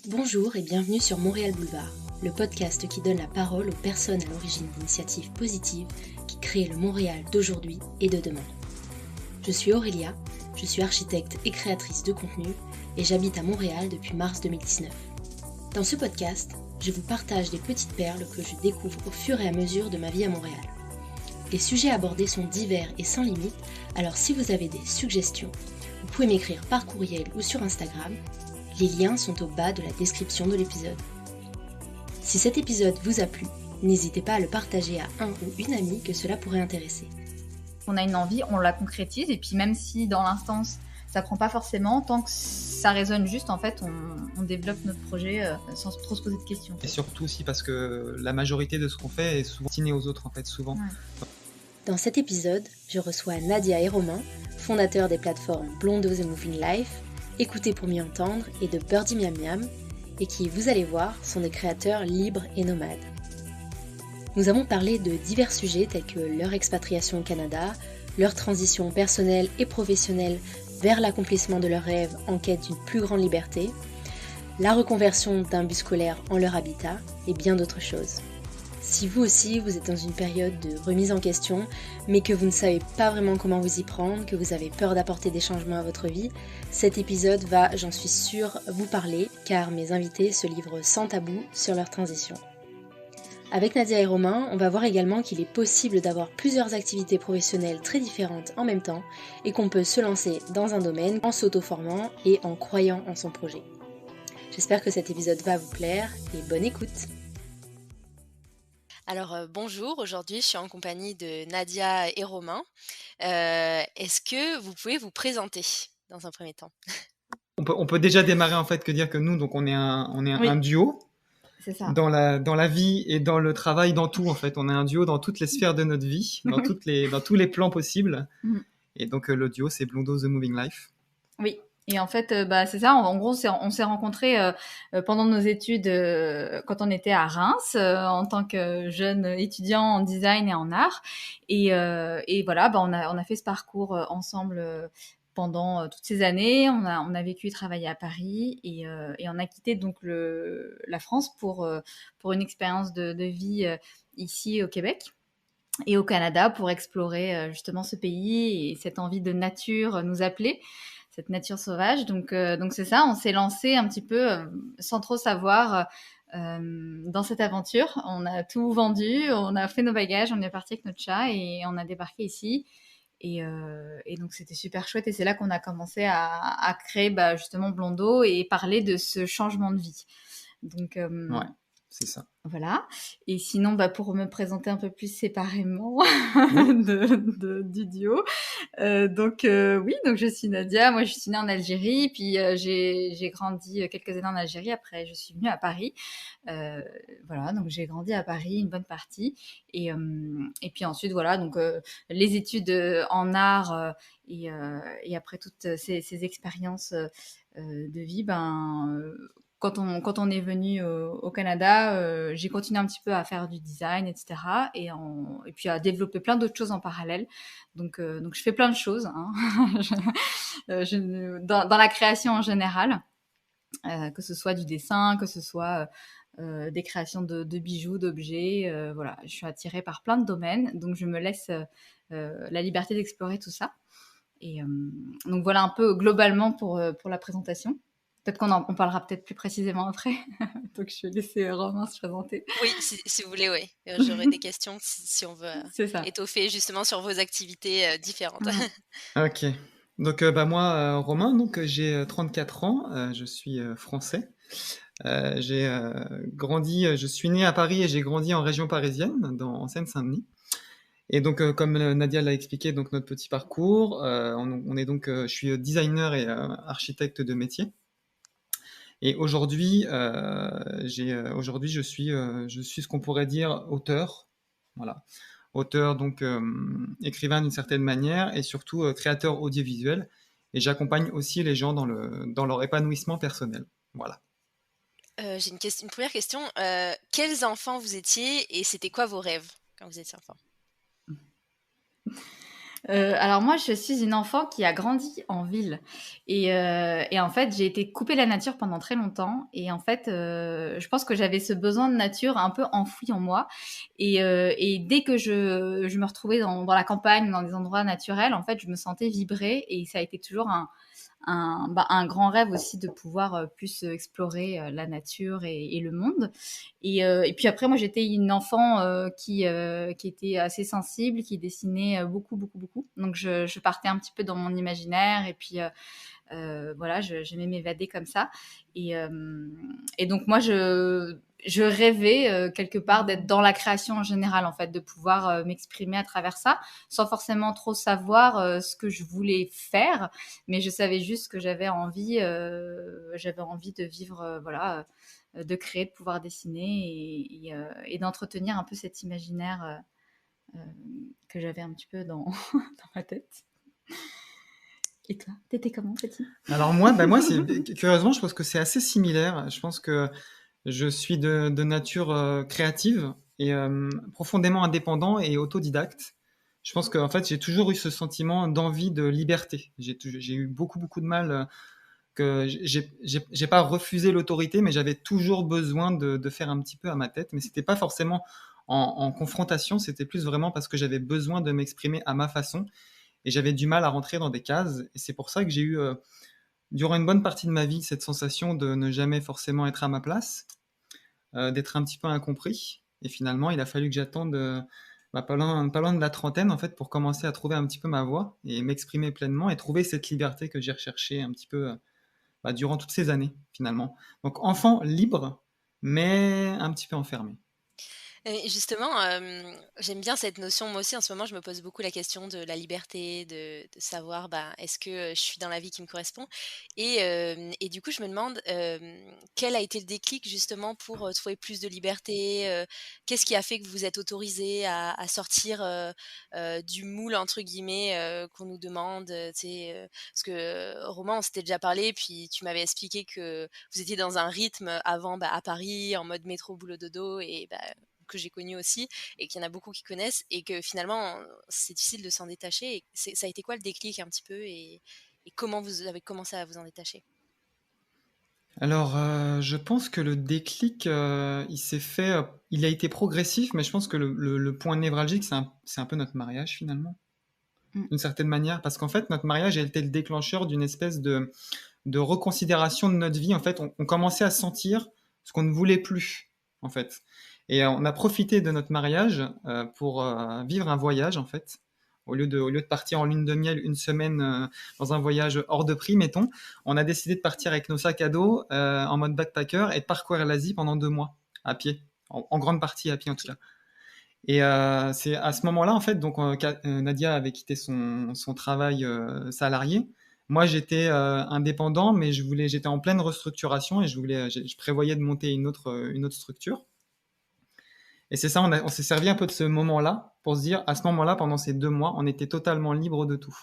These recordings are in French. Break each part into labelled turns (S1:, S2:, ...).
S1: Bonjour et bienvenue sur Montréal Boulevard, le podcast qui donne la parole aux personnes à l'origine d'initiatives positives qui créent le Montréal d'aujourd'hui et de demain. Je suis Aurélia, je suis architecte et créatrice de contenu et j'habite à Montréal depuis mars 2019. Dans ce podcast, je vous partage des petites perles que je découvre au fur et à mesure de ma vie à Montréal. Les sujets abordés sont divers et sans limite, alors si vous avez des suggestions, vous pouvez m'écrire par courriel ou sur Instagram. Les liens sont au bas de la description de l'épisode. Si cet épisode vous a plu, n'hésitez pas à le partager à un ou une amie que cela pourrait intéresser.
S2: On a une envie, on la concrétise, et puis même si dans l'instance ça prend pas forcément, tant que ça résonne juste, en fait, on développe notre projet sans trop se poser de questions.
S3: Et surtout aussi parce que la majorité de ce qu'on fait est souvent destiné aux autres, en fait, souvent.
S2: Ouais.
S1: Dans cet épisode, je reçois Nadia et Romain, fondateurs des plateformes Blondos et Moving Life, Écoutez pour m'y entendre et de Birdie Miam Miam, et qui, vous allez voir, sont des créateurs libres et nomades. Nous avons parlé de divers sujets tels que leur expatriation au Canada, leur transition personnelle et professionnelle vers l'accomplissement de leurs rêves en quête d'une plus grande liberté, la reconversion d'un bus scolaire en leur habitat et bien d'autres choses. Si vous aussi, vous êtes dans une période de remise en question, mais que vous ne savez pas vraiment comment vous y prendre, que vous avez peur d'apporter des changements à votre vie, cet épisode va, j'en suis sûre, vous parler, car mes invités se livrent sans tabou sur leur transition. Avec Nadia et Romain, on va voir également qu'il est possible d'avoir plusieurs activités professionnelles très différentes en même temps, et qu'on peut se lancer dans un domaine en s'auto-formant et en croyant en son projet. J'espère que cet épisode va vous plaire, et bonne écoute! Alors bonjour, aujourd'hui je suis en compagnie de Nadia et Romain. Est-ce que vous pouvez vous présenter dans un premier temps?
S3: On peut déjà démarrer, en fait, que dire que nous, donc, on est
S2: Oui.
S3: un duo
S2: C'est ça.
S3: dans la vie et dans le travail, dans tout, en fait. On est un duo dans toutes les sphères de notre vie, dans tous les plans possibles.
S2: Mhm.
S3: Et donc, le duo, c'est Blondos The Moving Life.
S2: Oui. Et en fait, c'est ça. En gros, on s'est rencontrés pendant nos études quand on était à Reims en tant que jeune étudiant en design et en art. Et voilà, on a fait ce parcours ensemble pendant toutes ces années. On a vécu et travaillé à Paris et on a quitté donc la France pour une expérience de vie ici au Québec et au Canada pour explorer justement ce pays, et cette envie de nature nous appelait, cette nature sauvage. Donc c'est ça, on s'est lancé un petit peu sans trop savoir dans cette aventure. On a tout vendu, on a fait nos bagages, on est parti avec notre chat et on a débarqué ici. Et donc c'était super chouette, et c'est là qu'on a commencé à créer justement Blondo et parler de ce changement de vie. Donc
S3: Ouais, c'est ça.
S2: voilà. Et sinon, pour me présenter un peu plus séparément
S3: Oui.
S2: du duo. Donc je suis Nadia. Moi, je suis née en Algérie, puis j'ai grandi quelques années en Algérie. Après, je suis venue à Paris. Voilà, donc j'ai grandi à Paris une bonne partie. Et puis ensuite, voilà, donc les études en art et après toutes ces expériences de vie, quand on est venu au Canada, j'ai continué un petit peu à faire du design, etc. Et puis à développer plein d'autres choses en parallèle. Donc je fais plein de choses, hein. Dans la création en général, que ce soit du dessin, que ce soit des créations de bijoux, d'objets. Voilà, je suis attirée par plein de domaines, donc je me laisse la liberté d'explorer tout ça. Et donc voilà un peu globalement pour la présentation. Peut-être on parlera peut-être plus précisément après. Donc je vais laisser Romain se présenter.
S1: Oui, si vous voulez, oui. J'aurais des questions si on veut
S2: C'est ça.
S1: étoffer justement sur vos activités différentes.
S3: Ok. Donc, moi, Romain, donc, j'ai 34 ans, je suis français. J'ai grandi, je suis né à Paris et j'ai grandi en région parisienne, en Seine-Saint-Denis. Et donc, comme Nadia l'a expliqué, donc notre petit parcours, on est donc, je suis designer et architecte de métier. Et aujourd'hui, je suis ce qu'on pourrait dire auteur, voilà, auteur donc écrivain d'une certaine manière et surtout créateur audiovisuel. Et j'accompagne aussi les gens dans leur épanouissement personnel, voilà.
S1: J'ai une première question. Quels enfants vous étiez et c'était quoi vos rêves quand vous étiez enfant?
S2: Alors moi, je suis une enfant qui a grandi en ville et en fait, j'ai été coupée de la nature pendant très longtemps et en fait, je pense que j'avais ce besoin de nature un peu enfoui en moi et dès que je me retrouvais dans la campagne, dans des endroits naturels, en fait, je me sentais vibrer et ça a été toujours un grand rêve aussi de pouvoir plus explorer la nature et le monde. Et puis après, moi, j'étais une enfant qui était assez sensible, qui dessinait beaucoup, beaucoup, beaucoup. Donc, je partais un petit peu dans mon imaginaire et puis voilà, j'aimais m'évader comme ça. Et, euh, et donc moi, je rêvais quelque part d'être dans la création en général, en fait, de pouvoir m'exprimer à travers ça, sans forcément trop savoir ce que je voulais faire, mais je savais juste que j'avais envie de vivre, voilà, de créer, de pouvoir dessiner et d'entretenir un peu cet imaginaire que j'avais un petit peu dans ma tête. Et toi, t'étais comment, petit?
S3: Alors moi, curieusement, je pense que c'est assez similaire. Je pense que je suis de nature créative et profondément indépendant et autodidacte. Je pense qu'en fait, j'ai toujours eu ce sentiment d'envie de liberté. J'ai eu beaucoup, beaucoup de mal, que j'ai pas refusé l'autorité, mais j'avais toujours besoin de faire un petit peu à ma tête. Mais c'était pas forcément en confrontation, c'était plus vraiment parce que j'avais besoin de m'exprimer à ma façon et j'avais du mal à rentrer dans des cases. Et c'est pour ça que j'ai eu, durant une bonne partie de ma vie, cette sensation de ne jamais forcément être à ma place, d'être un petit peu incompris. Et finalement, il a fallu que j'attende pas loin de la trentaine, en fait, pour commencer à trouver un petit peu ma voie et m'exprimer pleinement et trouver cette liberté que j'ai recherchée un petit peu durant toutes ces années, finalement. Donc, enfant libre, mais un petit peu enfermé.
S4: Et justement, j'aime bien cette notion. Moi aussi, en ce moment, je me pose beaucoup la question de la liberté, de savoir, bah, est-ce que, je suis dans la vie qui me correspond? Et du coup, je me demande, quel a été le déclic justement pour, trouver plus de liberté? Qu'est-ce qui a fait que vous vous êtes autorisé à sortir, du «moule» entre guillemets, qu'on nous demande, tu sais, parce que, Romain, on s'était déjà parlé, puis tu m'avais expliqué que vous étiez dans un rythme avant, bah, à Paris, en mode métro boulot dodo et bah, que j'ai connu aussi et qu'il y en a beaucoup qui connaissent et que finalement, c'est difficile de s'en détacher et ça a été quoi le déclic un petit peu et comment vous avez commencé à vous en détacher?
S3: Alors, je pense que le déclic, il a été progressif, mais je pense que le point névralgique, c'est un peu notre mariage finalement,
S2: Mm.
S3: d'une certaine manière, parce qu'en fait, notre mariage a été le déclencheur d'une espèce de reconsidération de notre vie. En fait, on commençait à sentir ce qu'on ne voulait plus, en fait. Et on a profité de notre mariage pour vivre un voyage, en fait. Au lieu de partir en lune de miel une semaine dans un voyage hors de prix, mettons, on a décidé de partir avec nos sacs à dos en mode backpacker et de parcourir l'Asie pendant 2 mois, à pied, en grande partie à pied en tout
S4: OK.
S3: cas. Et c'est à ce moment-là, en fait, donc Nadia avait quitté son travail salarié. Moi, j'étais indépendant, mais j'étais en pleine restructuration et je prévoyais de monter une autre structure. Et c'est ça, on s'est servi un peu de ce moment-là pour se dire, à ce moment-là, pendant ces 2 mois, on était totalement libre de tout.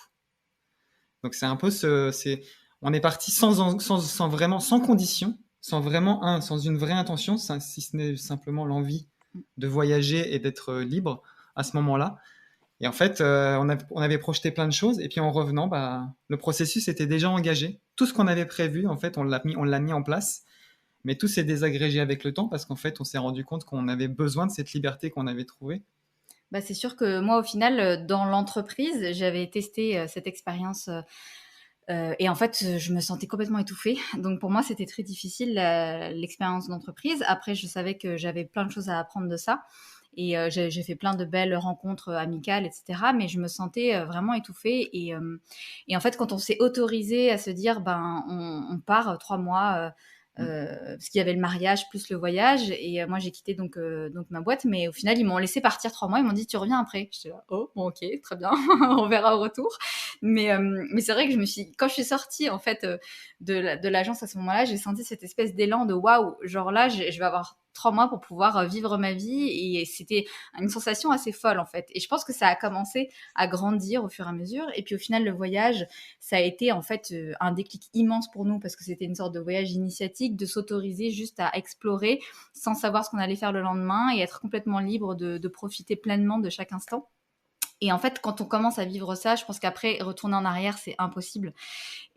S3: Donc c'est un peu on est parti sans vraiment, sans condition, sans une vraie intention, si ce n'est simplement l'envie de voyager et d'être libre à ce moment-là. Et en fait, on avait projeté plein de choses, et puis en revenant, le processus était déjà engagé. Tout ce qu'on avait prévu, en fait, on l'a mis en place, mais tout s'est désagrégé avec le temps parce qu'en fait, on s'est rendu compte qu'on avait besoin de cette liberté qu'on avait trouvée.
S2: Bah, c'est sûr que moi, au final, dans l'entreprise, j'avais testé cette expérience et en fait, je me sentais complètement étouffée. Donc pour moi, c'était très difficile l'expérience d'entreprise. Après, je savais que j'avais plein de choses à apprendre de ça. Et j'ai fait plein de belles rencontres amicales, etc. Mais je me sentais vraiment étouffée. Et en fait, quand on s'est autorisé à se dire, ben, on part 3 mois, parce qu'il y avait le mariage plus le voyage. Et moi, j'ai quitté donc ma boîte. Mais au final, ils m'ont laissé partir 3 mois. Ils m'ont dit, tu reviens après. J'étais là, oh, bon, ok, très bien. On verra au retour. Mais c'est vrai que quand je suis sortie, en fait, de l'agence à ce moment-là, j'ai senti cette espèce d'élan de waouh, genre là, je vais avoir 3 mois pour pouvoir vivre ma vie et c'était une sensation assez folle en fait. Et je pense que ça a commencé à grandir au fur et à mesure. Et puis au final, le voyage, ça a été en fait un déclic immense pour nous parce que c'était une sorte de voyage initiatique, de s'autoriser juste à explorer sans savoir ce qu'on allait faire le lendemain et être complètement libre de profiter pleinement de chaque instant. Et en fait, quand on commence à vivre ça, je pense qu'après, retourner en arrière, c'est impossible.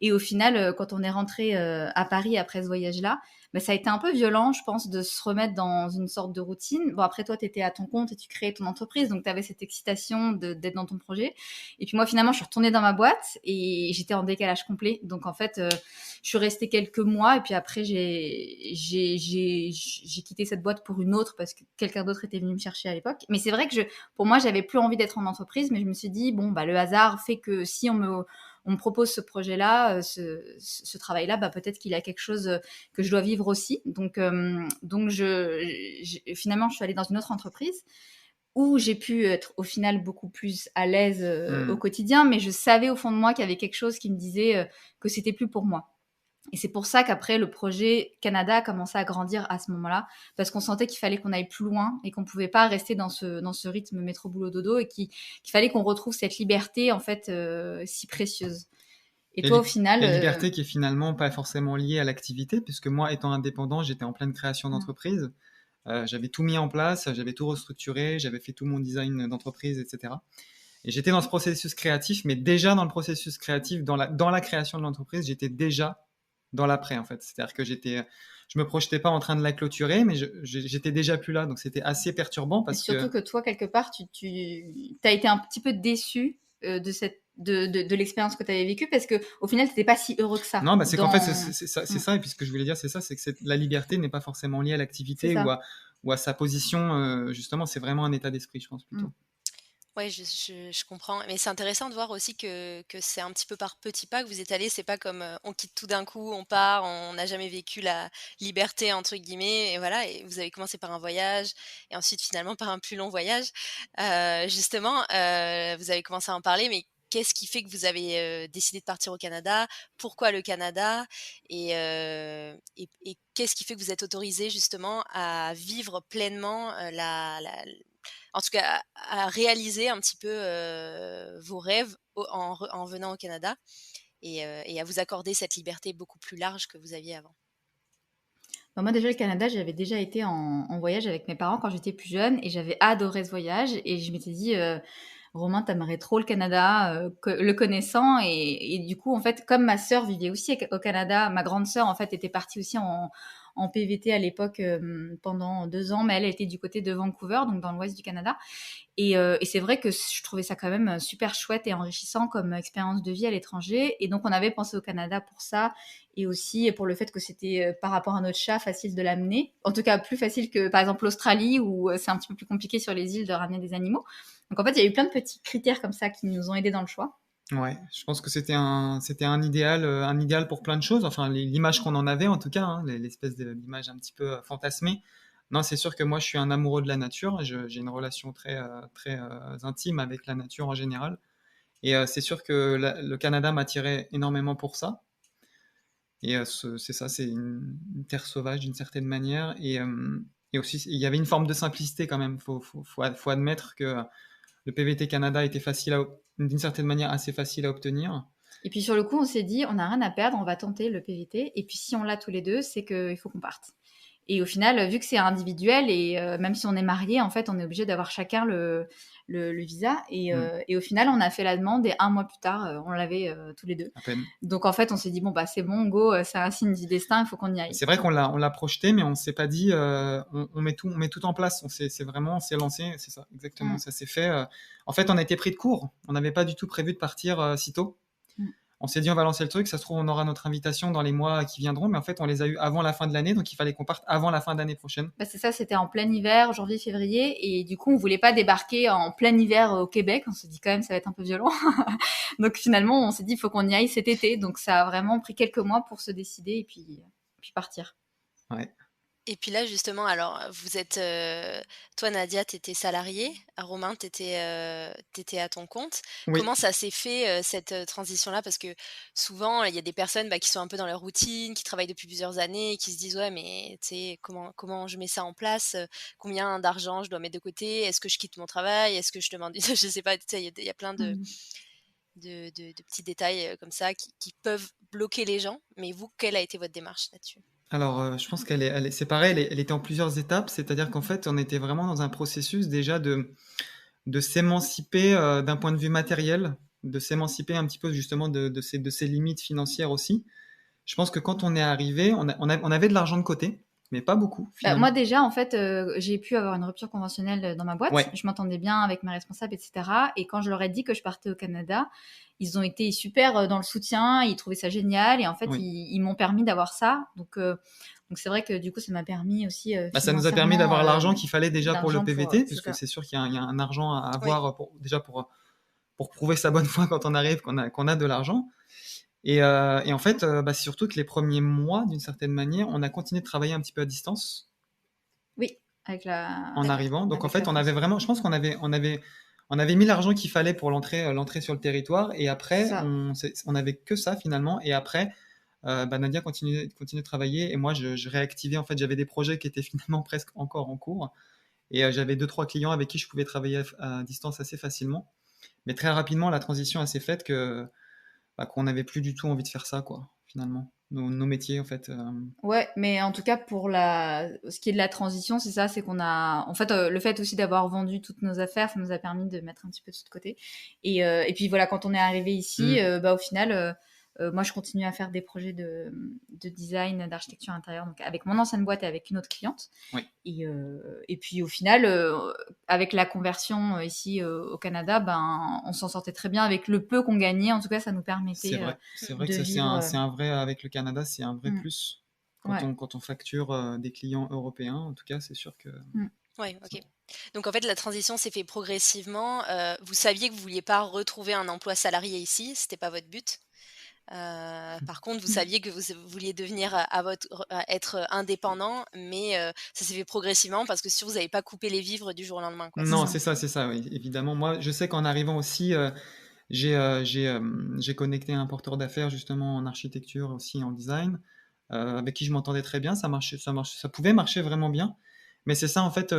S2: Et au final, quand on est rentré à Paris après ce voyage-là, bah, ça a été un peu violent, je pense, de se remettre dans une sorte de routine. Bon, après, toi, tu étais à ton compte et tu créais ton entreprise, donc tu avais cette excitation d'être dans ton projet. Et puis moi, finalement, je suis retournée dans ma boîte et j'étais en décalage complet. Donc en fait, je suis restée quelques mois et puis après, j'ai quitté cette boîte pour une autre parce que quelqu'un d'autre était venu me chercher à l'époque. Mais c'est vrai que pour moi, j'avais plus envie d'être en entreprise, mais je me suis dit, bon, bah, le hasard fait que si on me propose ce projet-là, ce travail-là, bah, peut-être qu'il y a quelque chose que je dois vivre aussi. Donc finalement, je suis allée dans une autre entreprise où j'ai pu être au final beaucoup plus à l'aise au quotidien, mais je savais au fond de moi qu'il y avait quelque chose qui me disait que c'était plus pour moi. Et c'est pour ça qu'après, le projet Canada a commencé à grandir à ce moment-là, parce qu'on sentait qu'il fallait qu'on aille plus loin et qu'on ne pouvait pas rester dans ce rythme métro-boulot-dodo et qu'il fallait qu'on retrouve cette liberté, en fait, si précieuse. Et toi, au final...
S3: La liberté qui est finalement pas forcément liée à l'activité, puisque moi, étant indépendant, j'étais en pleine création d'entreprise. J'avais tout mis en place, j'avais tout restructuré, j'avais fait tout mon design d'entreprise, etc. Et j'étais dans ce processus créatif, mais déjà dans le processus créatif, dans la création de l'entreprise, j'étais déjà dans l'après, en fait. C'est-à-dire que je me projetais pas en train de la clôturer, mais j'étais déjà plus là, donc c'était assez perturbant parce
S2: surtout que toi, quelque part, tu as été un petit peu déçu de l'expérience que tu avais vécue parce que au final, tu n'étais pas si heureux que ça.
S3: Non, bah c'est qu'en fait, c'est ça, et puis ce que je voulais dire, c'est ça, c'est que la liberté n'est pas forcément liée à l'activité ou à sa position, justement, c'est vraiment un état d'esprit, je pense, plutôt.
S4: Ouais, je comprends. Mais c'est intéressant de voir aussi que c'est un petit peu par petits pas que vous êtes allés. C'est pas comme on quitte tout d'un coup, on part, on n'a jamais vécu la liberté, entre guillemets. Et voilà, et vous avez commencé par un voyage et ensuite finalement par un plus long voyage. Justement, vous avez commencé à en parler, mais qu'est-ce qui fait que vous avez décidé de partir au Canada? Pourquoi le Canada? Et qu'est-ce qui fait que vous êtes autorisé justement à vivre pleinement en tout cas, à réaliser un petit peu vos rêves en venant au Canada et à vous accorder cette liberté beaucoup plus large que vous aviez avant.
S2: Bah, moi, déjà, le Canada, j'avais déjà été en voyage avec mes parents quand j'étais plus jeune et j'avais adoré ce voyage. Et je m'étais dit, Romain, t'aimerais trop le Canada, le connaissant. Et du coup, en fait, comme ma sœur vivait aussi au Canada, ma grande sœur, en fait, était partie aussi en PVT à l'époque pendant 2 ans, mais elle était du côté de Vancouver, donc dans l'ouest du Canada. Et c'est vrai que je trouvais ça quand même super chouette et enrichissant comme expérience de vie à l'étranger. Et donc, on avait pensé au Canada pour ça et aussi pour le fait que c'était par rapport à notre chat facile de l'amener. En tout cas, plus facile que par exemple l'Australie où c'est un petit peu plus compliqué sur les îles de ramener des animaux. Donc en fait, il y a eu plein de petits critères comme ça qui nous ont aidés dans le choix.
S3: Ouais, je pense que c'était un idéal pour plein de choses. Enfin, l'image qu'on en avait, en tout cas, hein, l'espèce d'image un petit peu fantasmée. Non, c'est sûr que moi, je suis un amoureux de la nature. J'ai une relation très intime avec la nature en général. Et c'est sûr que le Canada m'attirait énormément pour ça. Et c'est ça, c'est une terre sauvage d'une certaine manière. Et aussi, il y avait une forme de simplicité quand même. Faut admettre que le PVT Canada était d'une certaine manière assez facile à obtenir.
S2: Et puis sur le coup, on s'est dit, on n'a rien à perdre, on va tenter le PVT. Et puis si on l'a tous les deux, c'est qu'il faut qu'on parte. Et au final, vu que c'est individuel et même si on est marié, en fait, on est obligé d'avoir chacun le visa. Et au final, on a fait la demande et 1 mois plus tard, on l'avait tous les deux.
S3: À peine.
S2: Donc en fait, on s'est dit, bon, bah c'est bon, go, c'est un signe du destin, il faut qu'on y aille.
S3: C'est vrai qu'on l'a projeté, mais on ne s'est pas dit, on met tout en place. On s'est lancé, c'est ça, exactement, ça s'est fait. En fait, on a été pris de court. On n'avait pas du tout prévu de partir si tôt. On s'est dit, on va lancer le truc, ça se trouve, on aura notre invitation dans les mois qui viendront, mais en fait, on les a eu avant la fin de l'année, donc il fallait qu'on parte avant la fin d'année prochaine.
S2: Bah c'est ça, c'était en plein hiver, janvier, février, et du coup, on voulait pas débarquer en plein hiver au Québec, on s'est dit quand même, ça va être un peu violent. Donc finalement, on s'est dit, il faut qu'on y aille cet été, donc ça a vraiment pris quelques mois pour se décider et puis partir.
S3: Ouais.
S4: Et puis là, justement, alors, vous êtes, toi, Nadia, tu étais salariée, Romain, tu étais à ton compte.
S3: Oui.
S4: Comment ça s'est fait, cette transition-là? Parce que souvent, il y a des personnes qui sont un peu dans leur routine, qui travaillent depuis plusieurs années et qui se disent, ouais, mais tu sais, comment je mets ça en place? Combien d'argent je dois mettre de côté? Est-ce que je quitte mon travail? Est-ce que je demande, je sais pas, tu sais, il y a plein de petits détails comme ça qui peuvent bloquer les gens. Mais vous, quelle a été votre démarche là-dessus?
S3: Alors, je pense c'est pareil, elle était en plusieurs étapes, c'est-à-dire qu'en fait, on était vraiment dans un processus déjà de s'émanciper d'un point de vue matériel, de s'émanciper un petit peu justement de ces limites financières aussi. Je pense que quand on est arrivé, on avait de l'argent de côté, mais pas beaucoup
S2: Moi
S3: finalement.
S2: déjà, en fait, j'ai pu avoir une rupture conventionnelle dans ma boîte.
S3: Ouais,
S2: Je m'entendais bien avec mes responsables, etc. Et quand je leur ai dit que je partais au Canada, ils ont été super dans le soutien, ils trouvaient ça génial. Et en fait,
S3: oui.
S2: ils m'ont permis d'avoir ça. Donc c'est vrai que du coup, ça m'a permis aussi
S3: Ça nous a permis d'avoir
S2: financièrement
S3: l'argent qu'il fallait déjà pour le
S2: d'argent pour...
S3: PVT,
S2: c'est
S3: puisque
S2: ça.
S3: c'est sûr qu'il y a un argent à
S4: Oui.
S3: avoir déjà pour prouver sa bonne foi quand on arrive, qu'on a de l'argent. Et en fait, c'est surtout que les premiers mois, d'une certaine manière, on a continué de travailler un petit peu à distance
S2: Oui, avec la...
S3: en
S4: D'accord.
S3: arrivant. Donc en
S2: avec la
S3: fait, on avait
S2: France.
S3: vraiment, je pense on avait mis l'argent qu'il fallait pour l'entrée sur le territoire. Et
S2: C'est
S3: après,
S2: ça.
S3: on avait que ça finalement. Et après, Nadia continuait de travailler et moi, je réactivais. En fait, j'avais des projets qui étaient finalement presque encore en cours. Et j'avais 2-3 clients avec qui je pouvais travailler à distance assez facilement. Mais très rapidement, la transition s'est faite qu'on n'avait plus du tout envie de faire ça, quoi, finalement. Nos métiers, en fait.
S2: Ouais, mais en tout cas pour ce qui est de la transition, c'est ça, c'est qu'on a, en fait, le fait aussi d'avoir vendu toutes nos affaires, ça nous a permis de mettre un petit peu tout de côté. Et puis voilà, quand on est arrivé ici,
S3: Mm.
S2: au final, moi je continue à faire des projets de design, d'architecture intérieure, donc avec mon ancienne boîte et avec une autre cliente.
S3: Oui,
S2: Et puis au final, avec la conversion ici au Canada, ben on s'en sortait très bien avec le peu qu'on gagnait. En tout cas, ça nous
S3: c'est
S2: permettait
S3: vrai. C'est vrai
S2: de
S3: que ça,
S2: vivre.
S3: c'est un vrai, avec le Canada, c'est un vrai
S2: Mm,
S3: plus.
S2: ouais.
S3: Quand on facture des clients européens, en tout cas, c'est sûr que.
S2: Mm.
S4: Ouais, ok. Donc en fait, la transition s'est fait progressivement. Vous saviez que vous vouliez pas retrouver un emploi salarié ici, c'était pas votre but. Par contre, vous saviez que vous vouliez devenir être indépendant, mais ça s'est fait progressivement parce que sûr, vous n'avez pas coupé les vivres du jour au lendemain, quoi. C'est
S3: Non,
S4: ça.
S3: c'est ça, oui, évidemment. Moi, je sais qu'en arrivant aussi, j'ai connecté un porteur d'affaires justement en architecture aussi en design, avec qui je m'entendais très bien. Ça pouvait marcher vraiment bien. Mais c'est ça en fait.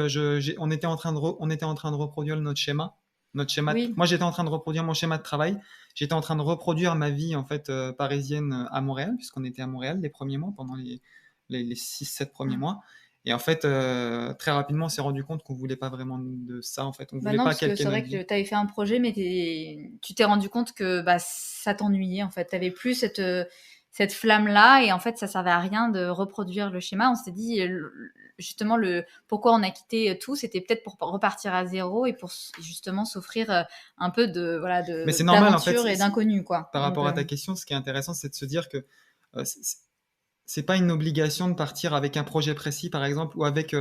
S3: On était en train on était en train de reproduire notre schéma.
S2: Oui,
S3: Moi, j'étais en train de reproduire mon schéma de travail. J'étais en train de reproduire ma vie en fait parisienne à Montréal, puisqu'on était à Montréal les premiers mois pendant les 6-7 premiers
S2: mmh.
S3: mois. Et en fait, très rapidement, on s'est rendu compte qu'on voulait pas vraiment de ça. En fait, on
S2: Bah
S3: voulait
S2: non,
S3: pas
S2: parce que
S3: calquer
S2: c'est
S3: notre
S2: vrai que
S3: vie.
S2: tu avais fait un projet, mais tu t'es rendu compte que bah, ça t'ennuyait en fait. Tu n'avais plus cette flamme-là et en fait, ça servait à rien de reproduire le schéma. On s'est dit justement pourquoi on a quitté tout, c'était peut-être pour repartir à zéro et pour justement s'offrir un peu
S3: Mais c'est normal en fait.
S2: d'aventure et d'inconnu quoi.
S3: Par
S2: Donc
S3: rapport à ta question, ce qui est intéressant, c'est de se dire que euh, c'est c'est pas une obligation de partir avec un projet précis, par exemple, ou avec